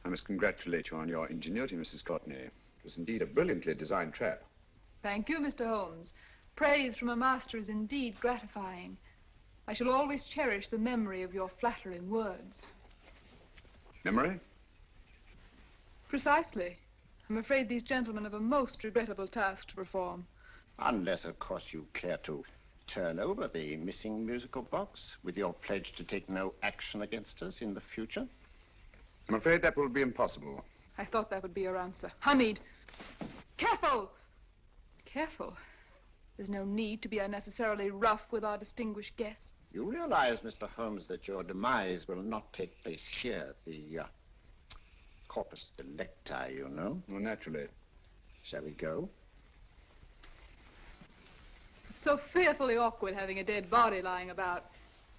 I must congratulate you on your ingenuity, Mrs. Courtney. It was indeed a brilliantly designed trap. Thank you, Mr. Holmes. Praise from a master is indeed gratifying. I shall always cherish the memory of your flattering words. Memory? Precisely. I'm afraid these gentlemen have a most regrettable task to perform. Unless, of course, you care to turn over the missing musical box with your pledge to take no action against us in the future. I'm afraid that will be impossible. I thought that would be your answer. Hamid! Careful! Careful. There's no need to be unnecessarily rough with our distinguished guest. You realize, Mr. Holmes, that your demise will not take place here. The corpus delicti, you know. Well, naturally. Shall we go? It's so fearfully awkward having a dead body lying about.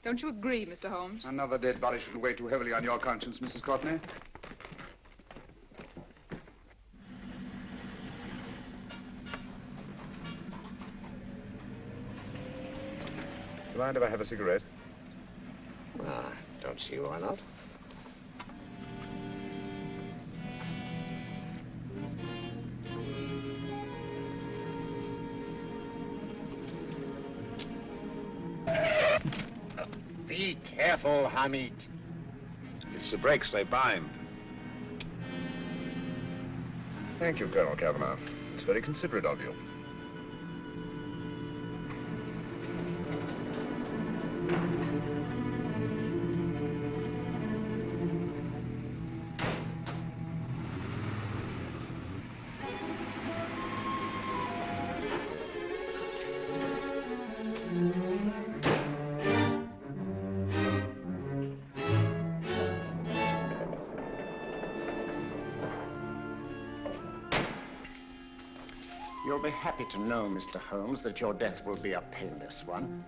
Don't you agree, Mr. Holmes? Another dead body shouldn't weigh too heavily on your conscience, Mrs. Courtney. Do you mind if I have a cigarette? Don't see why not. Be careful, Hamid. It's the brakes, they bind. Thank you, Colonel Cavanaugh. It's very considerate of you. You'll be happy to know, Mr. Holmes, that your death will be a painless one.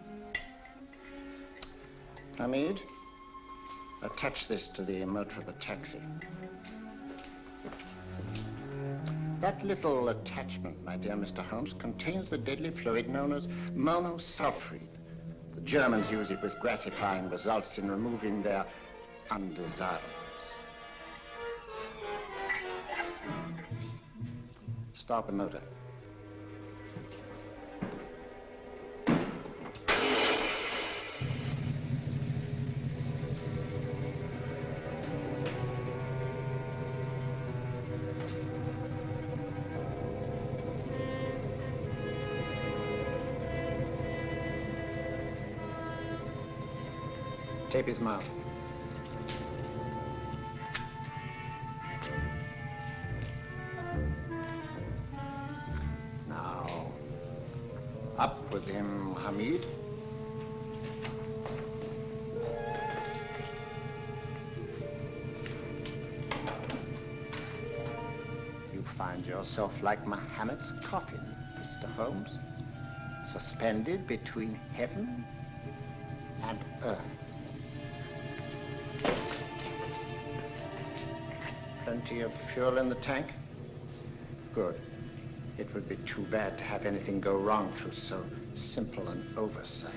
Hamid, attach this to the motor of the taxi. That little attachment, my dear Mr. Holmes, contains the deadly fluid known as monosulfide. The Germans use it with gratifying results in removing their undesirables. Start the motor. Tape his mouth. Now, Up with him, Hamid. You find yourself like Muhammad's coffin, Mr. Holmes, suspended between heaven and earth. Plenty of fuel in the tank? Good. It would be too bad to have anything go wrong through so simple an oversight.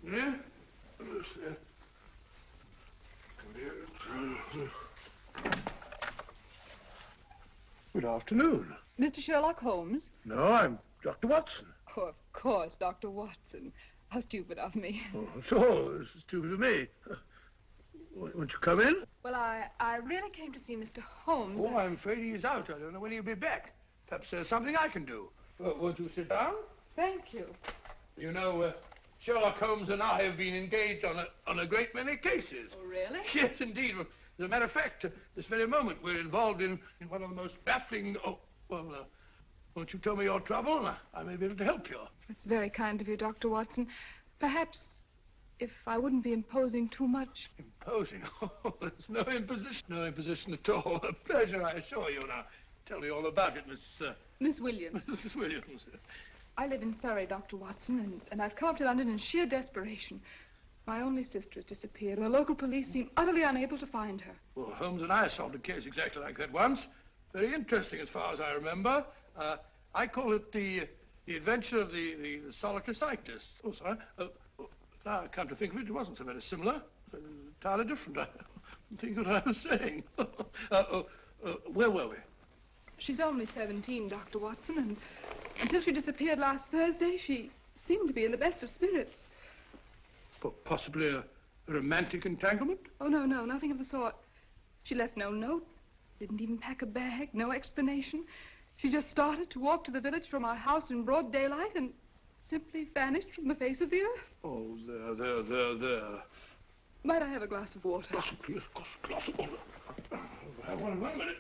Yeah? Good afternoon. Mr. Sherlock Holmes? No, I'm Dr. Watson. Oh, of course, Dr. Watson. How stupid of me. Oh, so, this is stupid of me. Won't you come in? Well, I really came to see Mr. Holmes. Oh, I'm afraid he's out. I don't know when he'll be back. Perhaps there's something I can do. Won't you sit down? Thank you. You know, Sherlock Holmes and I have been engaged on a great many cases. Oh, really? Yes, indeed. Well, as a matter of fact, this very moment, we're involved in one of the most baffling... Oh, well, won't you tell me your trouble, and I may be able to help you. That's very kind of you, Dr. Watson. Perhaps if I wouldn't be imposing too much. Imposing? Oh, there's no imposition. No imposition at all. A pleasure, I assure you. Now, tell me all about it, Miss Williams. Mrs. Williams. I live in Surrey, Dr. Watson, and I've come up to London in sheer desperation. My only sister has disappeared, and the local police seem utterly unable to find her. Well, Holmes and I solved a case exactly like that once. Very interesting, as far as I remember. I call it the adventure of the solitary cyclist. Oh, sorry. Now I come to think of it, it wasn't so very similar. Entirely different. I don't think what I was saying. Where were we? She's only 17, Dr. Watson, and until she disappeared last Thursday, she seemed to be in the best of spirits. Possibly a romantic entanglement? Oh, no, nothing of the sort. She left no note, didn't even pack a bag, no explanation. She just started to walk to the village from our house in broad daylight and simply vanished from the face of the earth. Oh, there. Might I have a glass of water? Glass of water. I want 1 minute.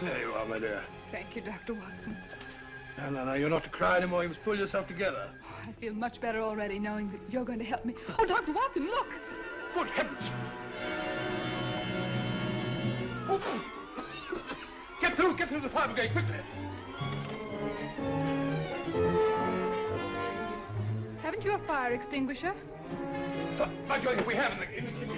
There you are, my dear. Thank you, Dr. Watson. No, you're not to cry anymore. You must pull yourself together. Oh, I feel much better already knowing that you're going to help me. Oh, Dr. Watson, look! Good heavens! Oh. Get through the fire brigade, quickly! Haven't you a fire extinguisher? By Jove, we have in the kitchen.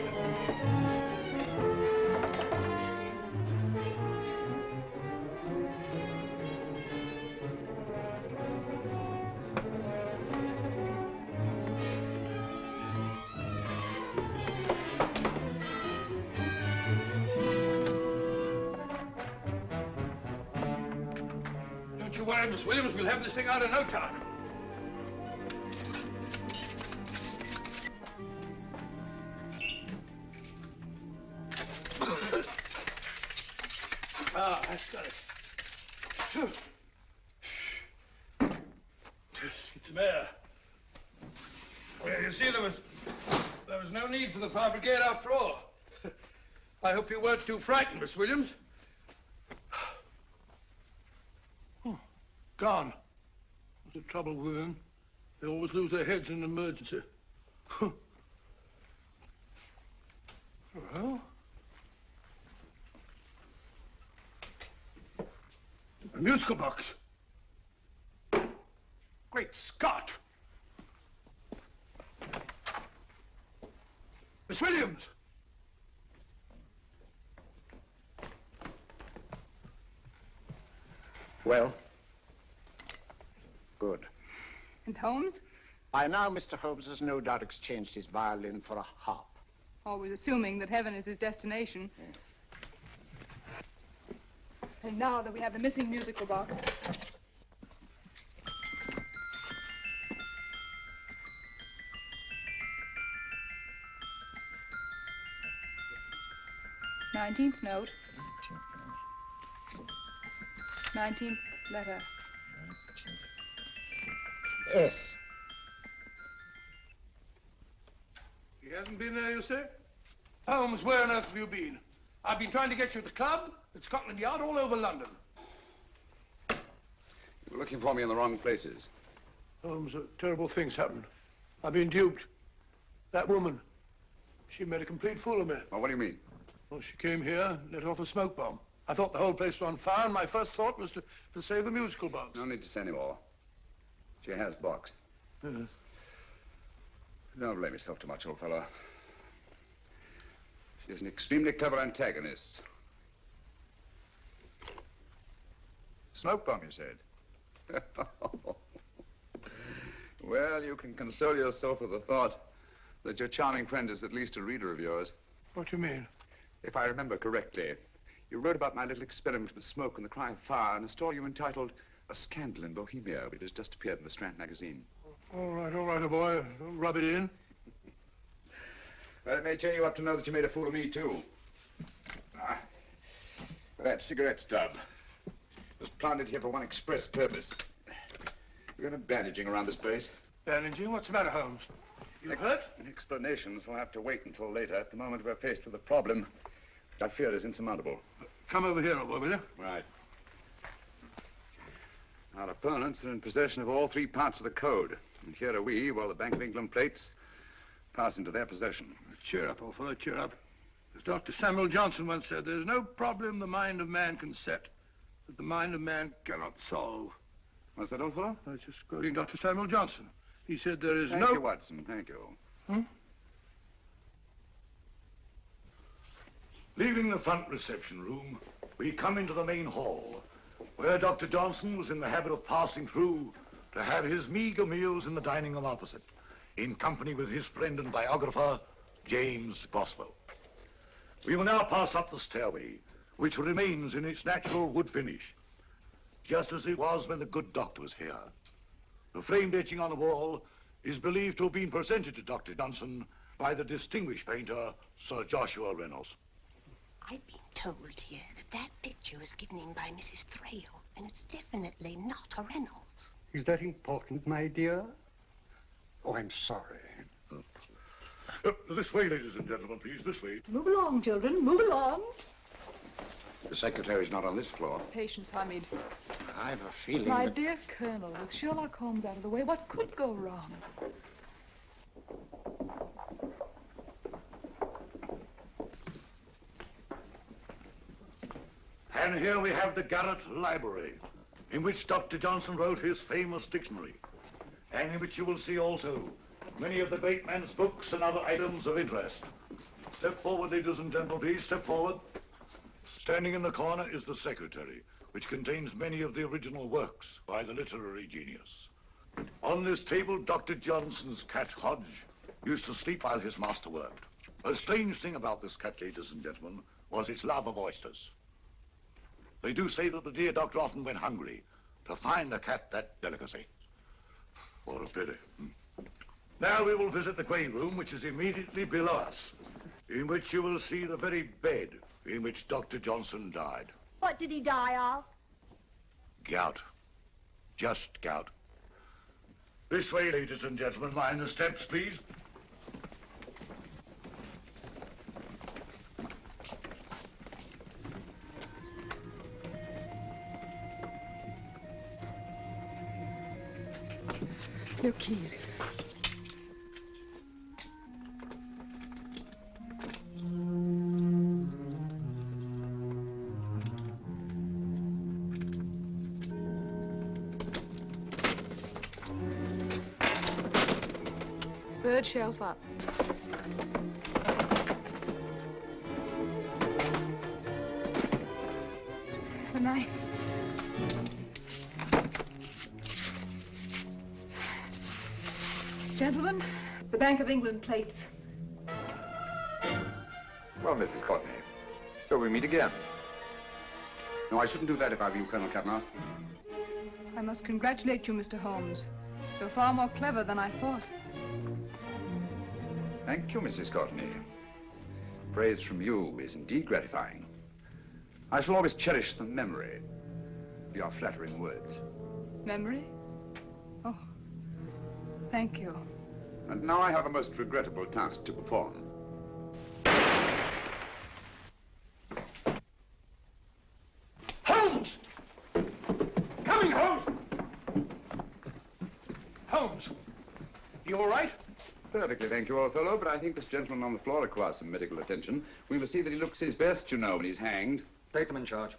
Don't you worry, Miss Williams. We'll have this thing out in no time. That's got it. Get some air. Well, you see, there was no need for the fire brigade after all. I hope you weren't too frightened, Miss Williams. Oh, gone. What's the trouble with women? They always lose their heads in an emergency. Well, a musical box. Great Scott! Miss Williams! Well? Good. And Holmes? By now, Mr. Holmes has no doubt exchanged his violin for a harp. Always assuming that heaven is his destination. And now that we have the missing musical box. Nineteenth note. 19th letter. S. He hasn't been there, you say? Holmes, where on earth have you been? I've been trying to get you at the club, at Scotland Yard, all over London. You were looking for me in the wrong places. Holmes, terrible things happened. I've been duped. That woman, she made a complete fool of me. Well, what do you mean? Well, she came here, let off a smoke bomb. I thought the whole place was on fire, and my first thought was to save the musical box. No need to say any more. She has the box. Yes. Don't blame yourself too much, old fellow. She's an extremely clever antagonist. Smoke bomb, you said? Well, you can console yourself with the thought that your charming friend is at least a reader of yours. What do you mean? If I remember correctly, you wrote about my little experiment with smoke and the cry of fire in a story you entitled A Scandal in Bohemia, which has just appeared in the Strand magazine. All right, old boy. Don't rub it in. Well, it may cheer you up to know that you made a fool of me, too. Ah, that cigarette stub was planted here for one express purpose. We're going to bandaging around this place. Bandaging? What's the matter, Holmes? You hurt? Explanations will have to wait until later. At the moment, we're faced with a problem which I fear is insurmountable. Come over here, old boy, will you? Right. Our opponents are in possession of all three parts of the code. And here are we, while the Bank of England plates pass into their possession. Cheer up, old fellow, cheer up. As Dr. Samuel Johnson once said, there's no problem the mind of man can set that the mind of man cannot solve. What's that, old fellow? I was just quoting Dr. Samuel Johnson. He said there is Thank you, Watson. Thank you. Leaving the front reception room, we come into the main hall, where Dr. Johnson was in the habit of passing through to have his meager meals in the dining room opposite, in company with his friend and biographer, James Boswell. We will now pass up the stairway, which remains in its natural wood finish, just as it was when the good doctor was here. The framed etching on the wall is believed to have been presented to Dr. Johnson by the distinguished painter, Sir Joshua Reynolds. I've been told here that picture was given in by Mrs. Thrale, and it's definitely not a Reynolds. Is that important, my dear? Oh, I'm sorry. This way, ladies and gentlemen, please, this way. Move along, children, move along. The secretary's not on this floor. Patience, Hamid. I've a feeling My that... dear Colonel, with Sherlock Holmes out of the way, what could go wrong? And here we have the Garrett Library, in which Dr. Johnson wrote his famous dictionary, and in which you will see also many of the great man's books and other items of interest. Step forward, ladies and gentlemen, please, step forward. Standing in the corner is the secretary, which contains many of the original works by the literary genius. On this table, Dr. Johnson's cat, Hodge, used to sleep while his master worked. A strange thing about this cat, ladies and gentlemen, was its love of oysters. They do say that the dear doctor often went hungry to find the cat that delicacy. What a pity. Now we will visit the grey room, which is immediately below us, in which you will see the very bed in which Dr. Johnson died. What did he die of? Gout. Just gout. This way, ladies and gentlemen. Mind the steps, please. Your keys. Third shelf up. The knife. Gentlemen, the Bank of England plates. Well, Mrs. Courtney, so we meet again. No, I shouldn't do that if I were you, Colonel Cavanaugh. I must congratulate you, Mr. Holmes. You're far more clever than I thought. Thank you, Mrs. Courtney. Praise from you is indeed gratifying. I shall always cherish the memory of your flattering words. Memory? Oh, thank you. And now I have a most regrettable task to perform. Holmes! Coming, Holmes! Holmes, you all right? Perfectly, thank you, old fellow, but I think this gentleman on the floor requires some medical attention. We must see that he looks his best, you know, when he's hanged. Take them in charge.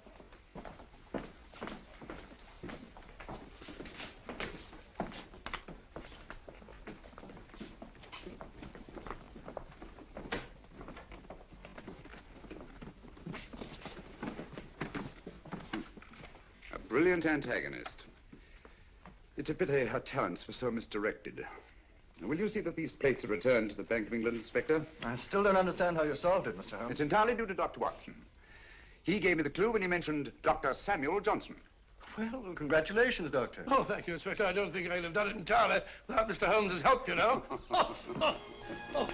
A brilliant antagonist. It's a pity her talents were so misdirected. Will you see that these plates are returned to the Bank of England, Inspector? I still don't understand how you solved it, Mr. Holmes. It's entirely due to Dr. Watson. He gave me the clue when he mentioned Dr. Samuel Johnson. Well, congratulations, Doctor. Oh, thank you, Inspector. I don't think I'd have done it entirely without Mr. Holmes's help, you know. Oh.